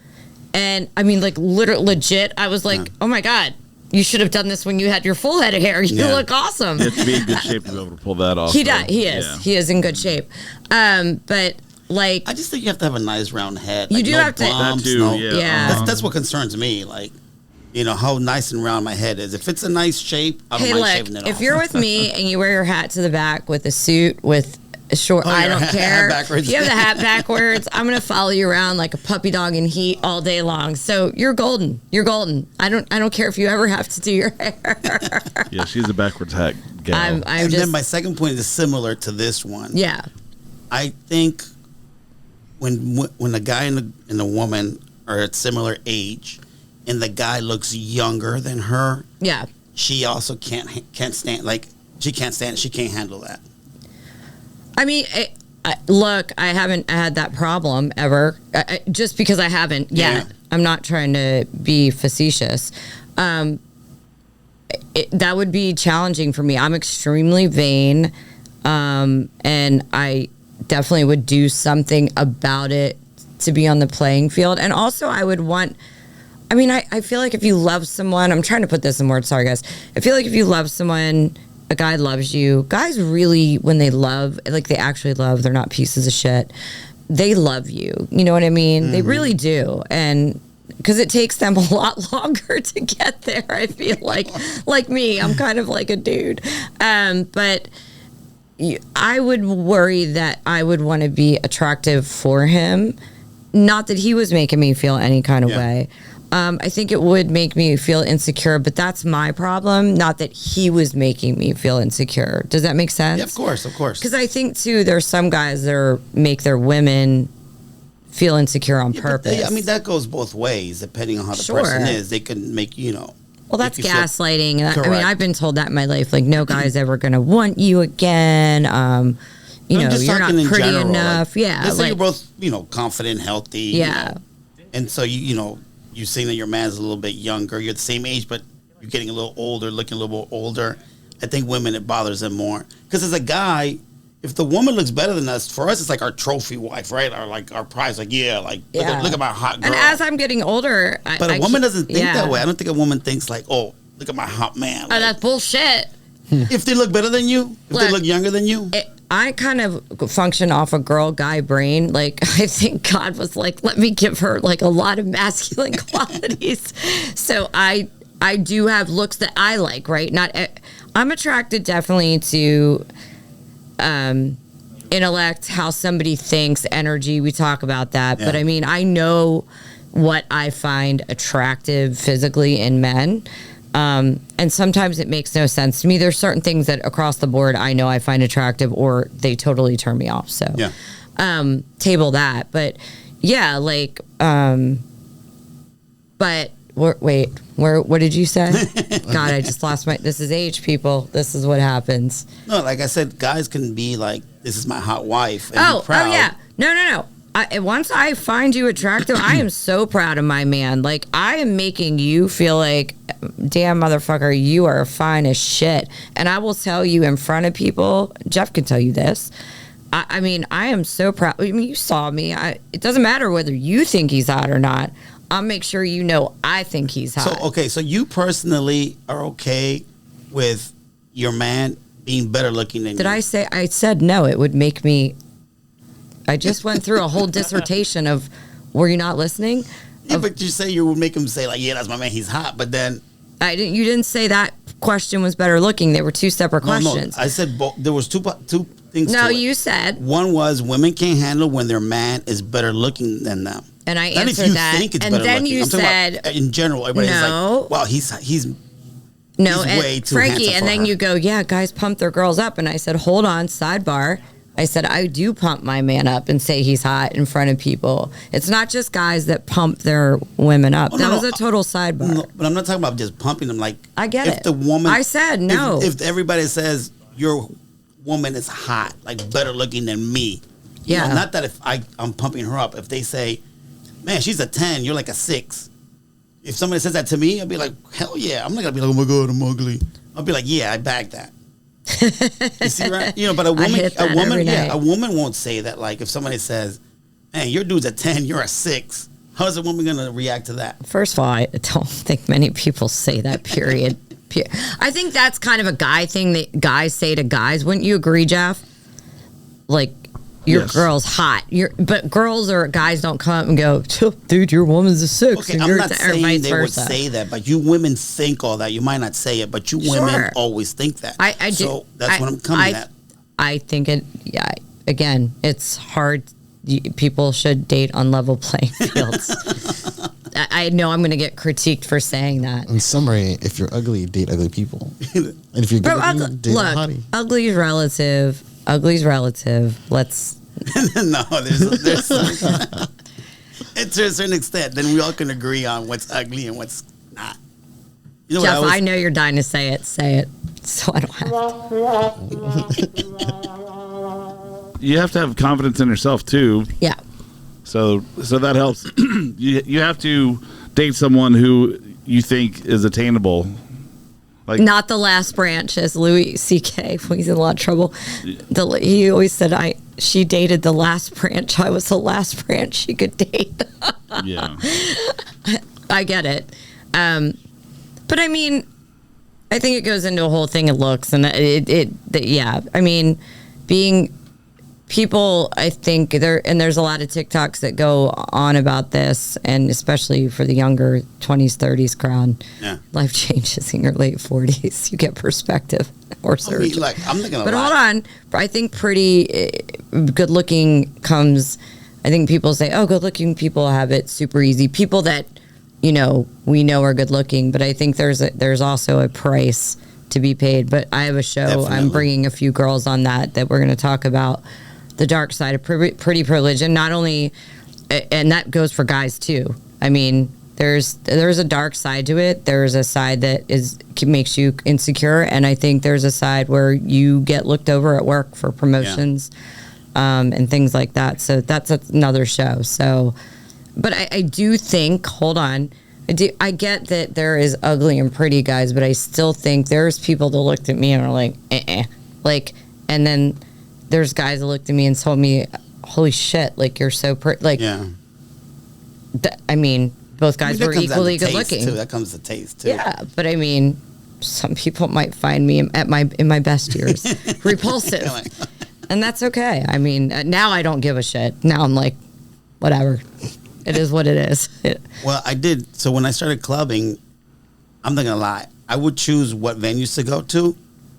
And, I mean, like, legit, I was like, oh, my God, you should have done this when you had your full head of hair. You look awesome. You have to be in good shape to be able to pull that off. He does. He is. Yeah. He is in good shape. But... like, I just think you have to have a nice round head. You like, do no have to. bumps, that too, yeah. That's what concerns me. Like, how nice and round my head is. If it's a nice shape, I don't mind shaving it off. If you're with me and you wear your hat to the back with a suit with a short, I don't care. If you have the hat backwards, I'm gonna follow you around like a puppy dog in heat all day long. So you're golden. You're golden. I don't care if you ever have to do your hair. Yeah, she's a backwards hat gal. And then my second point is similar to this one. Yeah, I think. When a guy and a woman are at similar age, and the guy looks younger than her, she also can't stand. Like, she can't stand it. She can't handle that. I mean, look, I haven't had that problem ever. Just because I haven't yet, I'm not trying to be facetious. That would be challenging for me. I'm extremely vain, and I definitely would do something about it to be on the playing field. And also I would want, I feel like if you love someone, I'm trying to put this in words, sorry guys. I feel like if you love someone, a guy loves you, guys really, when they love, like they actually love, they're not pieces of shit. They love you. You know what I mean? Mm-hmm. They really do. And because it takes them a lot longer to get there, I feel like me, I'm kind of like a dude. But I would worry that I would want to be attractive for him. Not that he was making me feel any kind of way. I think it would make me feel insecure, but that's my problem. Not that he was making me feel insecure. Does that make sense? Yeah, of course. Because I think, too, there's some guys that make their women feel insecure on purpose. That goes both ways, depending on how the person is. They can make, Well, that's gaslighting. I've been told that in my life. Like, no guy's ever going to want you again. you I'm know, just you're not talking in pretty general, enough. like, Yeah. let's say like, you're both, confident, healthy. Yeah. And so you're seeing that your man's a little bit younger. You're the same age, but you're getting a little older, looking a little more older. I think women, it bothers them more. Because as a guy, if the woman looks better than us, for us, it's like our trophy wife, right? Or like our prize. Like, look at my hot girl. And as I'm getting older, But a woman doesn't think that way. I don't think a woman thinks like, oh, look at my hot man. Like, Oh, that's bullshit. if they look better than you, if they look younger than you. I kind of function off a girl-guy brain. Like, I think God was like, let me give her, like, a lot of masculine qualities. So I do have looks that I like, right? I'm attracted definitely to intellect, how somebody thinks, energy. We talk about that. Yeah. But, I mean, I know what I find attractive physically in men. And sometimes it makes no sense to me. There's certain things that across the board I know I find attractive or they totally turn me off. So, table that. But yeah, like, but what did you say? God, I just lost this is age, people. This is what happens. No, like I said, guys can be like, this is my hot wife. And Oh, be proud. yeah. No. Once I find you attractive, I am so proud of my man. Like, I am making you feel like, damn, motherfucker, you are fine as shit. And I will tell you in front of people, Jeff can tell you this. I mean, I am so proud. I mean, you saw me. It doesn't matter whether you think he's hot or not. I'll make sure you know I think he's hot. So you personally are okay with your man being better looking than you? Did I say? I said no. It would make me. I just went through a whole dissertation of. Were you not listening? Yeah, but you say you would make him say like, yeah, that's my man. He's hot. But then I didn't. You didn't say that question was better looking. They were two separate questions. No, I said there was two things. No, to it. you said One was women can't handle when their man is better looking than them. And I Not answered if you that. think it's And better then looking. you I'm talking said about in general. Everybody's no. like, wow, he's no, he's and way too Frankie, handsome and for then her. you go, yeah, guys pump their girls up, and I said, hold on, sidebar. I said, I do pump my man up and say he's hot in front of people. It's not just guys that pump their women up. That was a total sidebar. No, but I'm not talking about just pumping them. Like, I get if it. the woman, I said no. If everybody says your woman is hot, like better looking than me, you Yeah. know, not that if I'm pumping her up. If they say, man, she's a 10, you're like a 6. If somebody says that to me, I'll be like, hell yeah. I'm not gonna be like, oh my god, I'm ugly. I'll be like, yeah, I bagged that. You see, right? You know, but a woman won't say that. Like, if somebody says, "Man, your dude's a 10, you're a 6," how is a woman gonna react to that? First of all, I don't think many people say that, period. I think that's kind of a guy thing that guys say to guys. Wouldn't you agree, Jeff? Like, your Yes. girl's hot. But girls or guys don't come up and go, dude, your woman's a 6. Okay, and I'm you're not or saying vice they would versa. say that, but you women think all that. You might not say it, but you women Sure. always think that. I do. So that's what I'm coming at. I think it. Yeah. Again, it's hard. People should date on level playing fields. I know I'm going to get critiqued for saying that. In summary, if you're ugly, date ugly people. And if you're good looking, date a hottie. Ugly's relative. Ugly's relative. Let's. No, there's it's to a certain extent. Then we all can agree on what's ugly and what's not. You know Jeff, what I know you're dying to say it. Say it. So I don't have to. You have to have confidence in yourself too. Yeah. So that helps. you have to date someone who you think is attainable. Like, Not the last branch, as Louis C.K. when he's in a lot of trouble. He always said, she dated the last branch. I was the last branch she could date. yeah. I get it. But I mean, I think it goes into a whole thing of looks. And yeah. I mean, being people, I think there's a lot of TikToks that go on about this, and especially for the younger 20s, 30s crowd. Yeah. Life changes in your late 40s. You get perspective or surgery. I'm not gonna But lie. hold on. I think pretty good looking comes, I think people say, oh, good looking people have it super easy. People that, we know are good looking, but I think there's also a price to be paid. But I have a show. Definitely. I'm bringing a few girls on that we're going to talk about the dark side of pretty privilege, and not only, and that goes for guys too. I mean, there's a dark side to it. There's a side that makes you insecure, and I think there's a side where you get looked over at work for promotions. and things like that. So that's another show. So, but I do think, hold on. I get that there is ugly and pretty guys, but I still think there's people that looked at me and are like, like, and then there's guys that looked at me and told me, holy shit, like, you're so pretty. Like, yeah. I mean, both guys were equally good looking. Too. That comes to taste too. Yeah, but I mean, some people might find me in my best years repulsive, and that's okay. I mean, now I don't give a shit. Now I'm like, whatever. It is what it is. Well, I did. So when I started clubbing, I'm not gonna lie, I would choose what venues to go to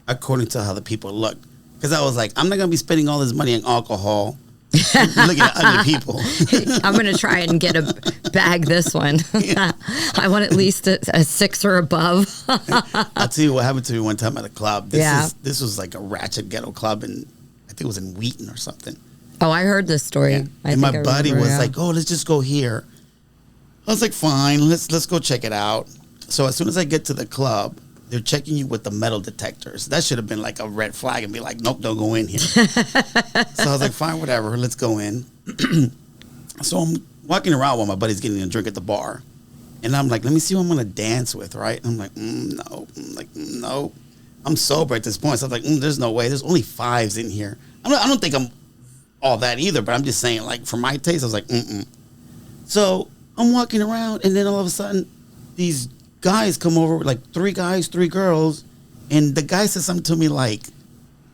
according to how the people looked. Because I was like, I'm not gonna be spending all this money on alcohol. Looking at ugly people. I'm going to try and get a bag this one. I want at least a 6 or above. I'll tell you what happened to me one time at a club. This was like a ratchet ghetto club, and I think it was in Wheaton or something. Oh, I heard this story. Yeah. And my buddy was like, oh, let's just go here. I was like, fine, let's go check it out. So as soon as I get to the club, they're checking you with the metal detectors. That should have been like a red flag and be like, nope, don't go in here. So I was like, fine, whatever, let's go in. So I'm walking around while my buddy's getting a drink at the bar. And I'm like, let me see who I'm going to dance with, right? And I'm like, no. I'm like, no. I'm sober at this point. So I was like, there's no way. There's only 5s in here. I don't think I'm all that either, but I'm just saying, like, for my taste, I was like, So I'm walking around, and then all of a sudden, these guys come over, like 3 guys, 3 girls, and the guy said something to me like,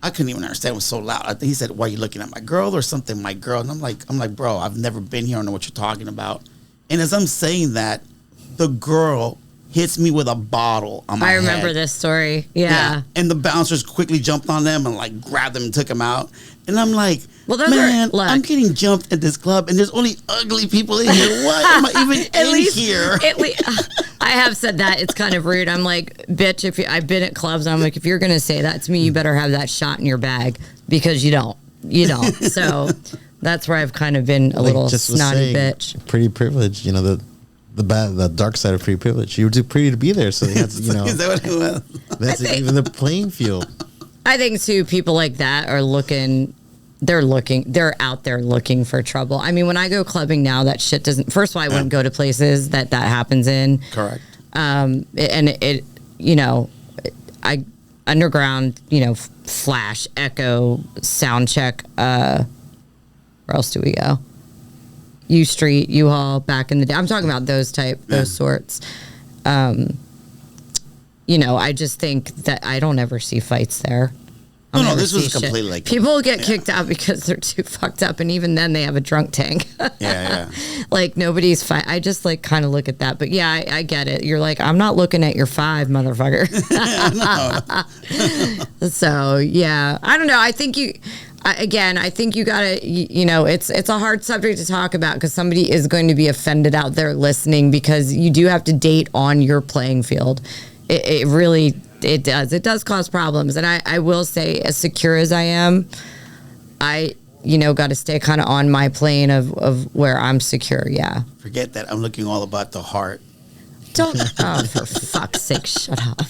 I couldn't even understand, it was so loud. I think he said, why are you looking at my girl or something, my girl? And I'm like, bro, I've never been here, I don't know what you're talking about. And as I'm saying that, the girl hits me with a bottle on my head. I remember this story. Yeah. And the bouncers quickly jumped on them and like grabbed them and took them out. And I'm like, well, man, I'm getting jumped at this club and there's only ugly people in here. Why am I even here? I have said that. It's kind of rude. I'm like, bitch, I've been at clubs and I'm like, if you're going to say that to me, you better have that shot in your bag because you don't. So that's where I've kind of been a little snotty bitch. Pretty privilege, the dark side of pretty privilege. You were too pretty to be there, so they had to, Is that what it was? That's even the playing field. I think too, people like that are looking. They're out there looking for trouble. I mean, when I go clubbing now, that shit doesn't. First of all, I wouldn't go to places that happens in. Correct. I underground, flash, echo, sound check. Where else do we go? U Street, U-Haul, back in the day. I'm talking about those sorts. I just think that I don't ever see fights there. No, this was completely like... People get kicked out because they're too fucked up, and even then they have a drunk tank. Yeah. Like, nobody's fight. I just, like, kind of look at that. But, yeah, I get it. You're like, I'm not looking at your 5, motherfucker. So, yeah. I don't know. I think you... I think you gotta, it's a hard subject to talk about because somebody is going to be offended out there listening because you do have to date on your playing field. It really does cause problems. And I will say, as secure as I am, I got to stay kind of on my plane of where I'm secure. Yeah. Forget that. I'm looking all about the heart. Don't, for fuck's sake, shut up.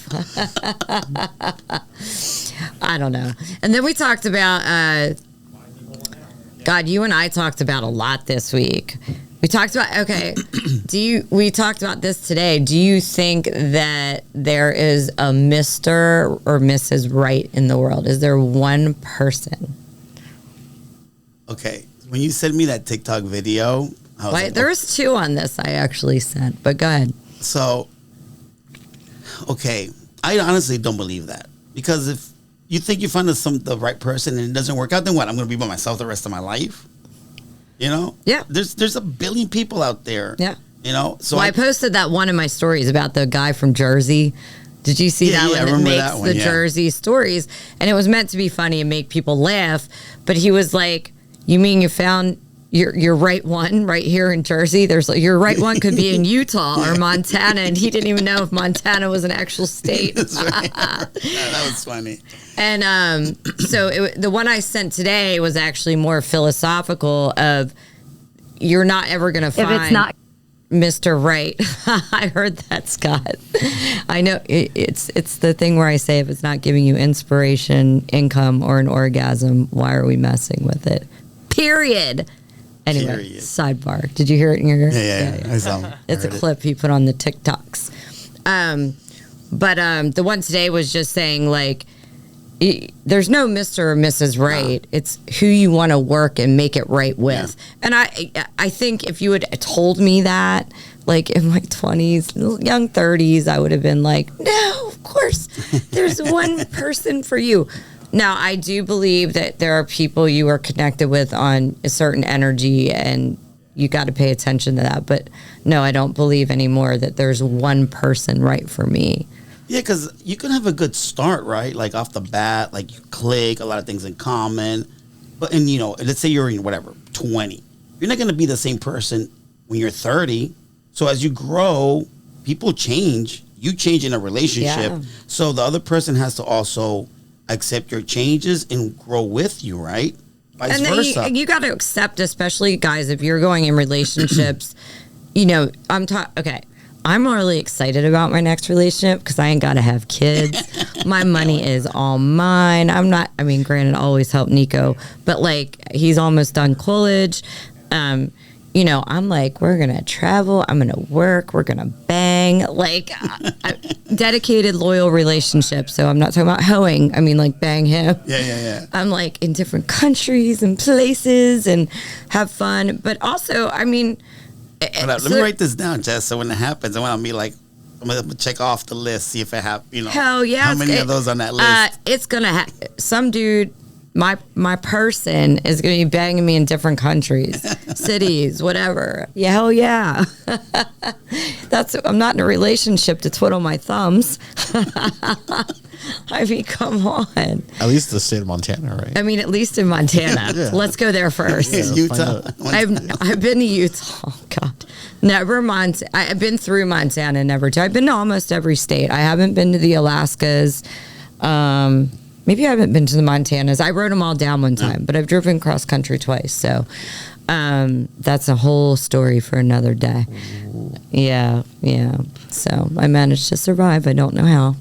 I don't know. And then we talked about, God, you and I talked about a lot this week. We talked about, we talked about this today. Do you think that there is a Mr. or Mrs. Right in the world? Is there one person? Okay. When you sent me that TikTok video, I was like, there's 2 on this I actually sent, but go ahead. So, okay, I honestly don't believe that. Because if you think you find the right person and it doesn't work out, then what? I'm going to be by myself the rest of my life? Yeah. There's a billion people out there. Yeah. So I posted that one in my stories about the guy from Jersey. Did you see that one? I remember makes that one, the Jersey stories. And it was meant to be funny and make people laugh. But he was like, you mean you found... Your right one right here in Jersey. Your right one could be in Utah or Montana, and he didn't even know if Montana was an actual state. That's right. That was funny. And the one I sent today was actually more philosophical. Of you're not ever going to find. Mr. Right. I heard that, Scott. I know it's the thing where I say if it's not giving you inspiration, income, or an orgasm, why are we messing with it? Period. Anyway, Period. Sidebar. Did you hear it in your ear? Yeah. I saw. It's a clip he put on the TikToks. But the one today was just saying, like, there's no Mr. or Mrs. Right. It's who you want to work and make it right with. Yeah. And I think if you had told me that, like in my 20s, young 30s, I would have been like, no, of course, there's one person for you. Now, I do believe that there are people you are connected with on a certain energy, and you got to pay attention to that. But no, I don't believe anymore that there's one person right for me. Yeah, because you can have a good start, right? Like off the bat, like you click, a lot of things in common. But, and let's say you're in whatever, 20. You're not going to be the same person when you're 30. So as you grow, people change. You change in a relationship. Yeah. So the other person has to also accept your changes and grow with you, right? Vice versa. And you got to accept, especially guys, if you're going in relationships, I'm really excited about my next relationship because I ain't got to have kids. My money is all mine. Granted, I always help Nico, but like he's almost done college. I'm like, we're going to travel. I'm going to work. We're going to bang. Like, dedicated, loyal relationship. So I'm not talking about hoeing. I mean, like, bang him. Yeah. I'm like in different countries and places and have fun. But also, I mean... Let me write this down, Jess. So when it happens, I want to be like, I'm gonna check off the list, see if it happens. Hell yeah! How many of those on that list? It's gonna some dude. My person is gonna be banging me in different countries, cities, whatever. Yeah, hell yeah. I'm not in a relationship to twiddle my thumbs. I mean, come on. At least the state of Montana, right? I mean, at least in Montana. Yeah. Let's go there first. Yeah, Utah. I've been to Utah. Oh, God. Never Montana. I've been through Montana, never to. I've been to almost every state. I haven't been to the Alaskas. Maybe I haven't been to the Montanas. I wrote them all down one time, but I've driven cross country twice. So that's a whole story for another day. Yeah. So I managed to survive. I don't know how.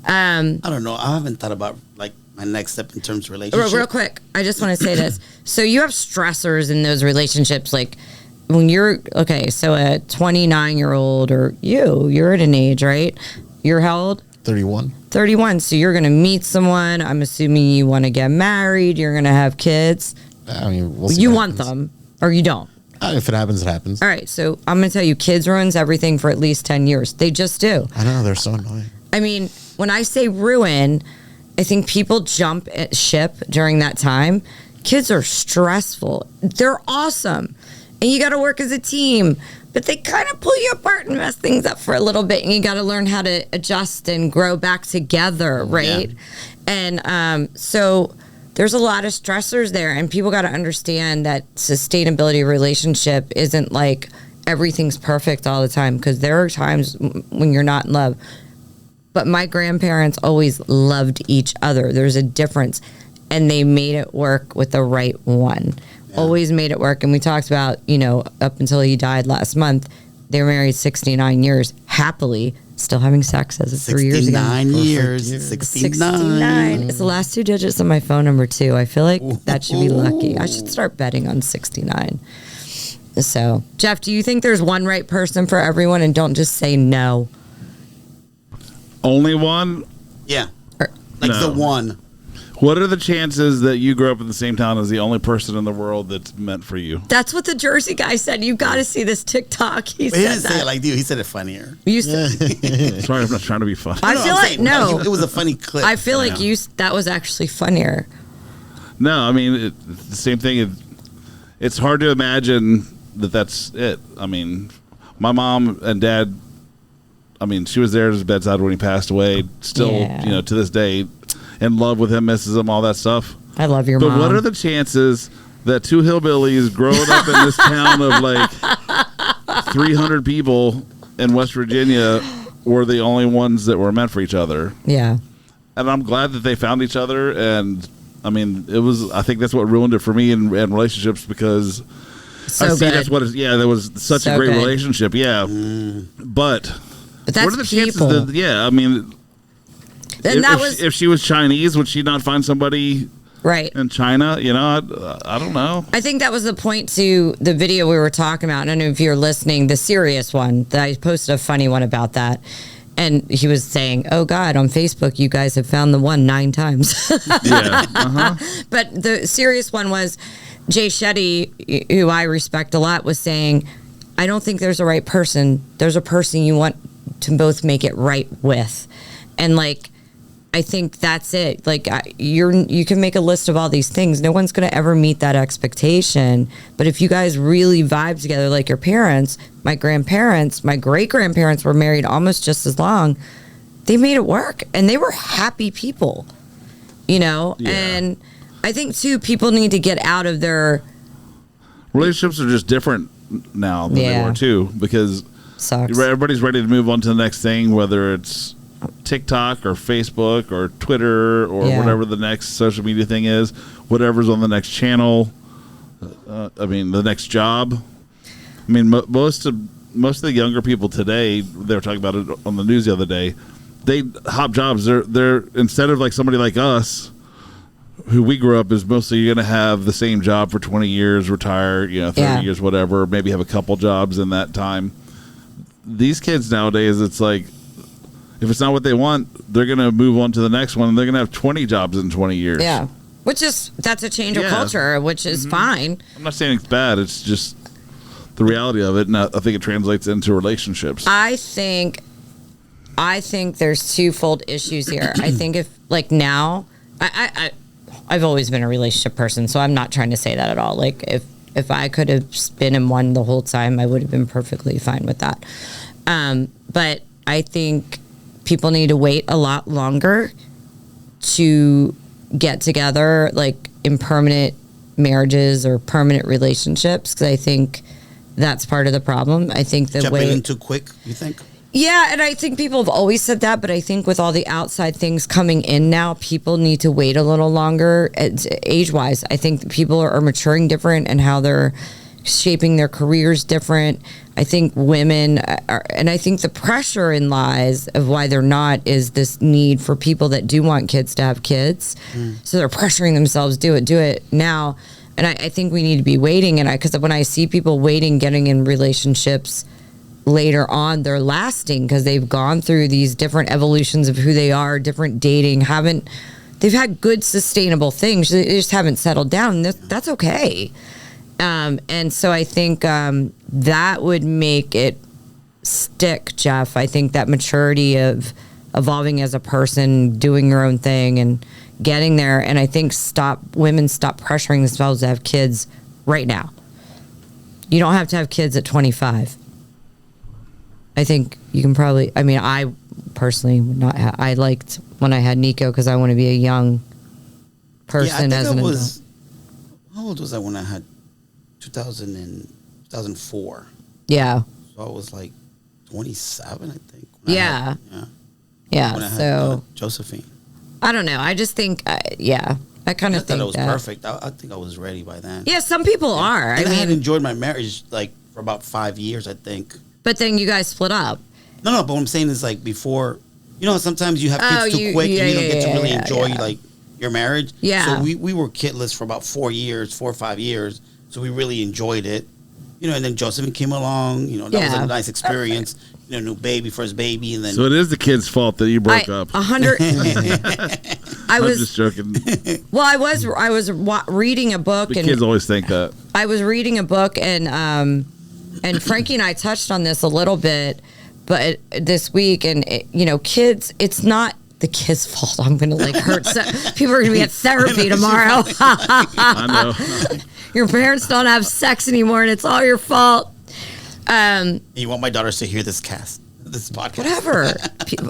I don't know. I haven't thought about like my next step in terms of relationship. Real quick, I just want to say this. So you have stressors in those relationships, like when you're so a 29-year-old or you're at an age, right? You're how old? 31. 31. So you're going to meet someone. I'm assuming you want to get married. You're going to have kids. I mean, we'll see. You want them or you don't? If it happens, it happens. All right. So I'm going to tell you, kids ruins everything for at least 10 years. They just do. I know. They're so annoying. I mean, when I say ruin, I think people jump at ship during that time. Kids are stressful. They're awesome. And you got to work as a team. But they kind of pull you apart and mess things up for a little bit. And you got to learn how to adjust and grow back together, right? Yeah. And so there's a lot of stressors there. And people got to understand that sustainability relationship isn't like everything's perfect all the time. Because there are times when you're not in love. But my grandparents always loved each other. There's a difference. And they made it work with the right one. Yeah. Always made it work. And we talked about, up until he died last month, they were married 69 years, happily, still having sex as of 3 years ago. 69 years. 69. It's the last two digits of my phone number, too. I feel like that should be lucky. I should start betting on 69. So, Jeff, do you think there's one right person for everyone and don't just say no? Only one? Yeah. The one. What are the chances that you grew up in the same town as the only person in the world that's meant for you? That's what the Jersey guy said. You got to see this TikTok. He didn't say it like you. He said it funnier. Sorry, I'm not trying to be funny. I feel like it was a funny clip. I feel like that was actually funnier. No, I mean the same thing. It's hard to imagine that's it. I mean, my mom and dad. I mean, she was there at his bedside when he passed away. Still, to this day, in love with him, misses him, all that stuff. I love your mom. But what are the chances that two hillbillies growing up in this town of like 300 people in West Virginia were the only ones that were meant for each other? Yeah. And I'm glad that they found each other. And I mean, I think that's what ruined it for me in relationships, because So I see good. that's what it's, yeah, that was such So a great good. relationship. Yeah. But that's what are the people. chances that, yeah, I mean, if she was Chinese, would she not find somebody right in China? You know, I don't know. I think that was the point to the video we were talking about. I don't know if you're listening, the serious one that I posted a funny one about that. And he was saying, oh, God, on Facebook, you guys have found the one 9 times. Yeah. But the serious one was Jay Shetty, who I respect a lot, was saying, I don't think there's a right person. There's a person you want to both make it right with. And, like, I think that's it. Like, you can make a list of all these things. No one's going to ever meet that expectation. But if you guys really vibe together like your parents, my grandparents, my great-grandparents were married almost just as long. They made it work. And they were happy people, you know? Yeah. And I think, too, people need to get out of their... Relationships are just different now than they were, too, because Sucks. everybody's ready to move on to the next thing, whether it's TikTok or Facebook or Twitter or whatever the next social media thing is, whatever's on the next channel. The next job. I mean, most of the younger people today, they were talking about it on the news the other day. They hop jobs. They're instead of like somebody like us, who we grew up is mostly you're going to have the same job for 20 years, retire, 30 years, whatever. Maybe have a couple jobs in that time. These kids nowadays, it's like, if it's not what they want, they're going to move on to the next one, and they're going to have 20 jobs in 20 years. Yeah. That's a change of culture, which is fine. I'm not saying it's bad. It's just the reality of it, and I think it translates into relationships. I think there's twofold issues here. I think if, like, now, I've always been a relationship person, so I'm not trying to say that at all. Like, if I could have been in one the whole time, I would have been perfectly fine with that. But I think people need to wait a lot longer to get together, like in permanent marriages or permanent relationships, because I think that's part of the problem. I think the Jumping in too quick, you think? Yeah, and I think people have always said that, but I think with all the outside things coming in now, people need to wait a little longer. Age-wise, I think people are maturing different and how they're shaping their careers different. I think women are, and I think the pressure in lies of why they're not is this need for people that do want kids to have kids. So they're pressuring themselves, do it now. And I think we need to be waiting. And because when I see people waiting, getting in relationships later on, they're lasting because they've gone through these different evolutions of who they are, different dating, they've had good sustainable things. They just haven't settled down. That's okay. And so I think that would make it stick, Jeff. I think that maturity of evolving as a person, doing your own thing and getting there. And I think women stop pressuring themselves to have kids right now. You don't have to have kids at 25. I think you can probably, I personally would not I liked when I had Nico because I want to be a young person as an adult. How old was I when I had 2004? Yeah. So I was like 27, I think. Yeah. When I had Josephine. I don't know. I just think, I kind of think that was perfect. I think I was ready by then. Yeah, some people are. And I had enjoyed my marriage like for about 5 years, I think. But then you guys split up. No, but what I'm saying is like before, sometimes you have kids too quick and you don't get to really enjoy like your marriage. Yeah. So we were kidless for about 4 or 5 years. So we really enjoyed it. And then Josephine came along, that was a nice experience. New baby, first baby, and then. So it is the kid's fault that you broke up. 100. I'm just joking. Well, I was reading a book. The kids always think that. I was reading a book, and Frankie and I touched on this a little bit, but this week, and kids, it's not the kid's fault. I'm going to hurt. People are going to be at therapy tomorrow. I know. Your parents don't have sex anymore, and it's all your fault. You want my daughters to hear this podcast? Whatever.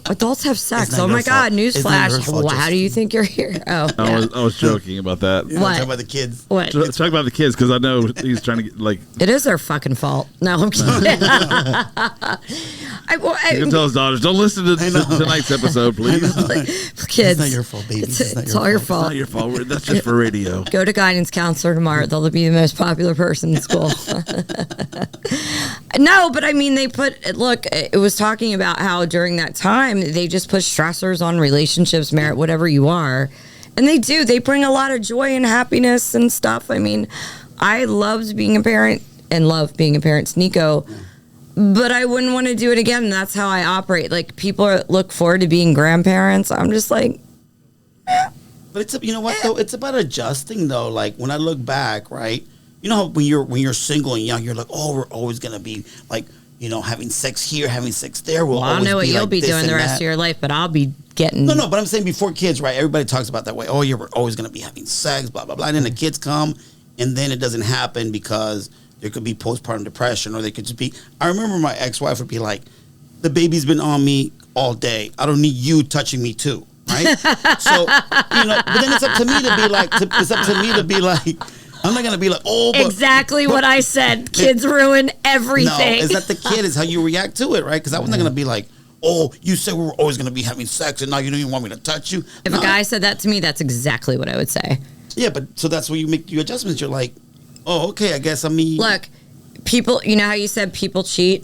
Adults have sex. Oh my God! Newsflash. Well, how do you think you're here? Oh, I was joking about that. What? Talking about the kids. What? Talk about the kids because I know he's trying to get It is their fucking fault. No, I'm kidding. You can tell his daughters, don't listen to tonight's episode, please. kids. It's not your fault, baby. It's all your It's fault. not your fault. That's just for radio. Go to guidance counselor tomorrow. They'll be the most popular person in school. No, but I mean, it was talking about how during that time, they just put stressors on relationships, marriage, whatever you are. And they bring a lot of joy and happiness and stuff. I mean, I loved being a parent and love being a parent to Nico, but I wouldn't want to do it again. That's how I operate. Like, people look forward to being grandparents. I'm just like, But you know what though? It's about adjusting though. Like, when I look back, right? You know how when you're single and young, you're like, oh, we're always gonna be like, you know, having sex here, having sex there. We'll I don't know what be you'll like be this doing and the rest that. of your life, but I'll be getting. No, but I'm saying before kids, right? Everybody talks about that way. Oh, you're always gonna be having sex, blah blah blah. And then the kids come, and then it doesn't happen because there could be postpartum depression, or they could just be. I remember my ex-wife would be like, "The baby's been on me all day. I don't need you touching me too." Right? So, you know, but then it's up to me to be like, I'm not gonna be like, oh, exactly what I said. Kids ruin everything. No, it's not the kid, it's how you react to it, right? Because I wasn't gonna be like, oh, you said we were always gonna be having sex, and now you don't even want me to touch you. If a guy said that to me, that's exactly what I would say. Yeah, but so that's where you make your adjustments. You're like, oh, okay, I guess Look, people, you know how you said people cheat?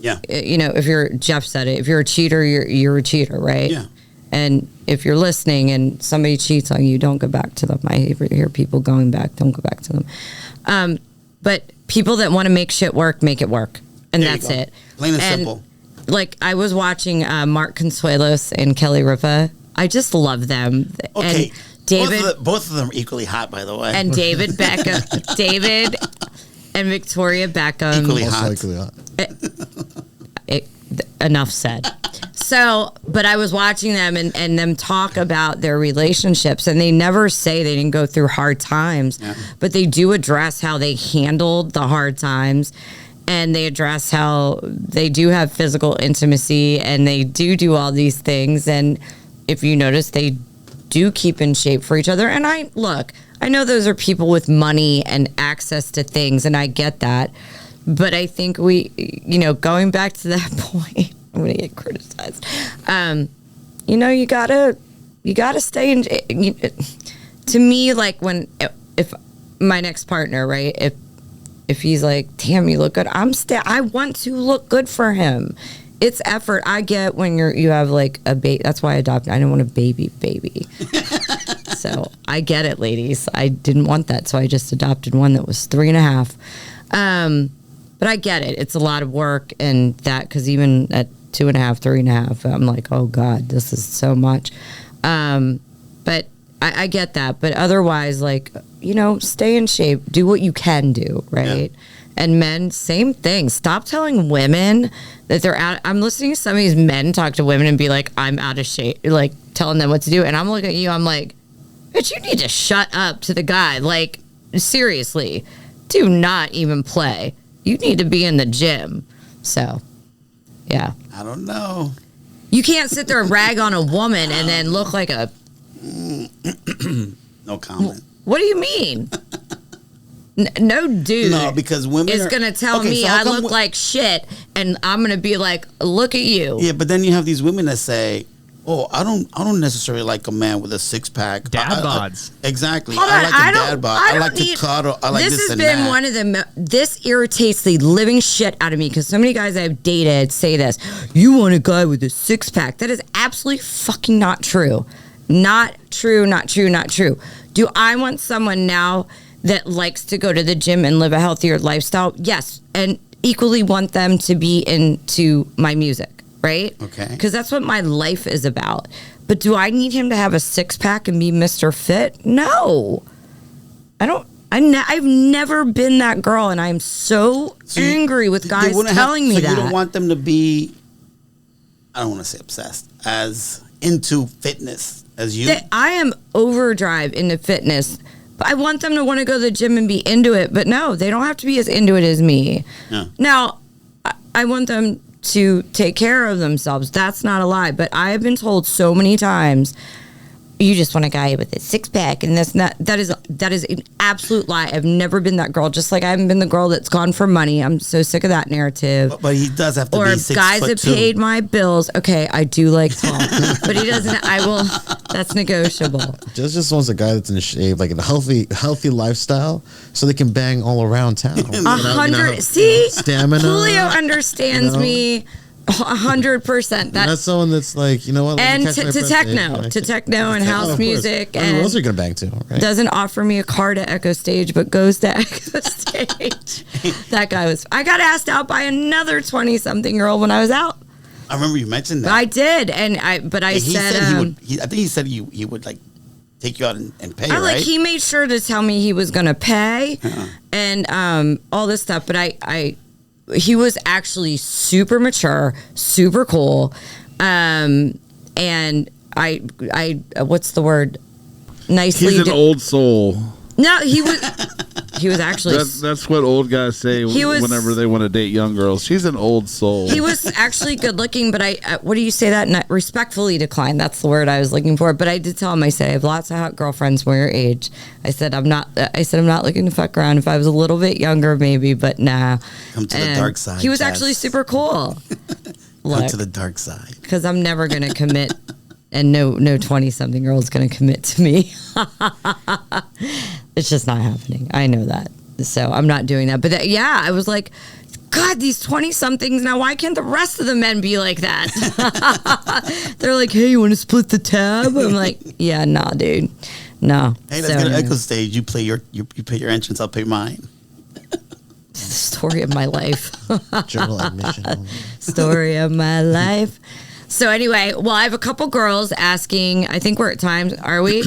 Yeah. You know, Jeff said it, if you're a cheater, you're a cheater, right? Yeah. And if you're listening and somebody cheats on you, don't go back to them. I hear people going back, don't go back to them. But people that want to make shit work, make it work. And There you that's go. it. Plain and simple. Like, I was watching Mark Consuelos and Kelly Ripa. I just love them. Okay. And David, both of them are equally hot, by the way. and David Beckham, David and Victoria Beckham. Equally Most hot. likely hot. Enough said. So, but I was watching them and them talk about their relationships, and they never say they didn't go through hard times, but they do address how they handled the hard times, and they address how they do have physical intimacy, and they do all these things. And if you notice, they do keep in shape for each other. And I know those are people with money and access to things, and I get that. But I think going back to that point, I'm going to get criticized. You gotta stay in. To me, like, if my next partner, right, if he's like, damn, you look good, I want to look good for him. It's effort. I get when you have like a baby. That's why I adopted. I didn't want a baby. So I get it, ladies. I didn't want that, so I just adopted one that was 3.5. But I get it. It's a lot of work, and that, because even at 2.5, 3.5, I'm like, oh God, this is so much. But I get that. But otherwise, like, stay in shape. Do what you can do, right? Yeah. And men, same thing. Stop telling women that they're out. I'm listening to some of these men talk to women and be like, I'm out of shape, like telling them what to do. And I'm looking at you, I'm like, bitch, you need to shut up to the guy. Like, seriously, do not even play. You need to be in the gym. So, yeah. I don't know. You can't sit there and rag on a woman and then look like a... No comment. What do you mean? No dude. No, because women is going to tell me I look like shit, and I'm going to be like, look at you. Yeah, but then you have these women that say, oh, I don't necessarily like a man with a six-pack. Dad bods. Exactly. Hold I on, like a dad bod. I like to cuddle. I like this and that. This has been one of the... This irritates the living shit out of me, because so many guys I've dated say this. You want a guy with a six-pack. That is absolutely fucking not true. Not true, not true, not true. Do I want someone now that likes to go to the gym and live a healthier lifestyle? Yes. And equally want them to be into my music. Right? Okay. Because that's what my life is about. But do I need him to have a six-pack and be Mr. Fit? No. I don't. I've never been that girl, and I'm so angry with guys telling me that. You don't want them to be, I don't want to say obsessed, as into fitness as you? I am overdrive into fitness. But I want them to want to go to the gym and be into it. But no, they don't have to be as into it as me. Yeah. Now, I want them to take care of themselves. That's not a lie. But I have been told so many times, you just want a guy with a six-pack, and that is an absolute lie. I've never been that girl, just like I haven't been the girl that's gone for money. I'm so sick of that narrative. But he does have to be 6 foot guys that 2. paid my bills. Okay, I do like tall. But he doesn't. I will... That's negotiable. Just wants a guy that's in shape, like a healthy lifestyle, so they can bang all around town. 100. See, stamina. Julio understands me 100%. That's someone that's like, you know what? And to techno and house music. And who else are you gonna bang to? Right? Doesn't offer me a car to Echo Stage, but goes to Echo Stage. That guy was. I got asked out by another 20-something-year-old when I was out. I remember you mentioned that. I did, and I said he would. I think he said he would like take you out and pay. Right? He made sure to tell me he was gonna pay, and all this stuff. But he was actually super mature, super cool, and I what's the word? Nicely. He's an old soul. No, he was. He was actually. That's what old guys say whenever they want to date young girls. She's an old soul. He was actually good looking, but what do you say that? Not respectfully declined. That's the word I was looking for. But I did tell him. I said I have lots of hot girlfriends my age. I said I'm not looking to fuck around. If I was a little bit younger, maybe, but nah. Come to the dark side. He was Jess. Actually super cool. Come to the dark side. Because I'm never gonna commit. And no 20-something-year-old is going to commit to me. It's just not happening. I know that. So I'm not doing that. But I was like, God, these 20-somethings now, why can't the rest of the men be like that? They're like, hey, you want to split the tab? I'm like, yeah, nah, dude. No. Hey, let's get an Echo Stage. You pay your entrance, I'll pay mine. The story of my life. Journal admission only. Story of my life. So anyway, I have a couple girls asking, I think we're at times, are we?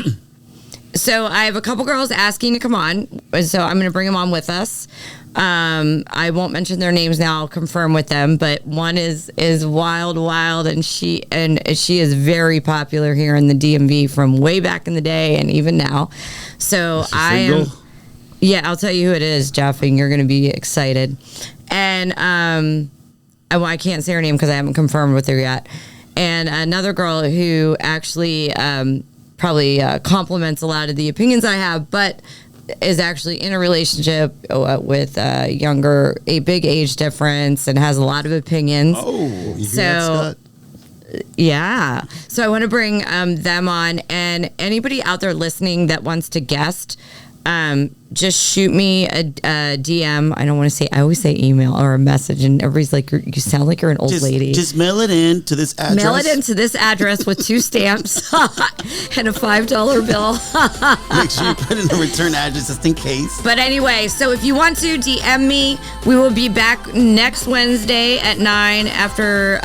So I have a couple girls asking to come on. So I'm going to bring them on with us. I won't mention their names now. I'll confirm with them. But one is Wylde, and she is very popular here in the DMV from way back in the day and even now. So I'll tell you who it is, Jeff, and you're going to be excited. And I can't say her name because I haven't confirmed with her yet. And another girl who actually probably compliments a lot of the opinions I have, but is actually in a relationship with a big age difference and has a lot of opinions. Oh, you hear that, Scott? Yeah. So I want to bring them on, and anybody out there listening that wants to guest, just shoot me a DM. I don't want to say, I always say email or a message, and everybody's like, you sound like you're an old lady. Just mail it in to this address. Mail it into this address with 2 stamps and a $5 bill. Make sure you put in the return address just in case. But anyway, so if you want to DM me, we will be back next Wednesday at 9 after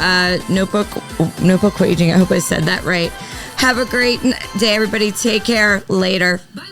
notebook waging. I hope I said that right. Have a great day, everybody. Take care. Later. Bye.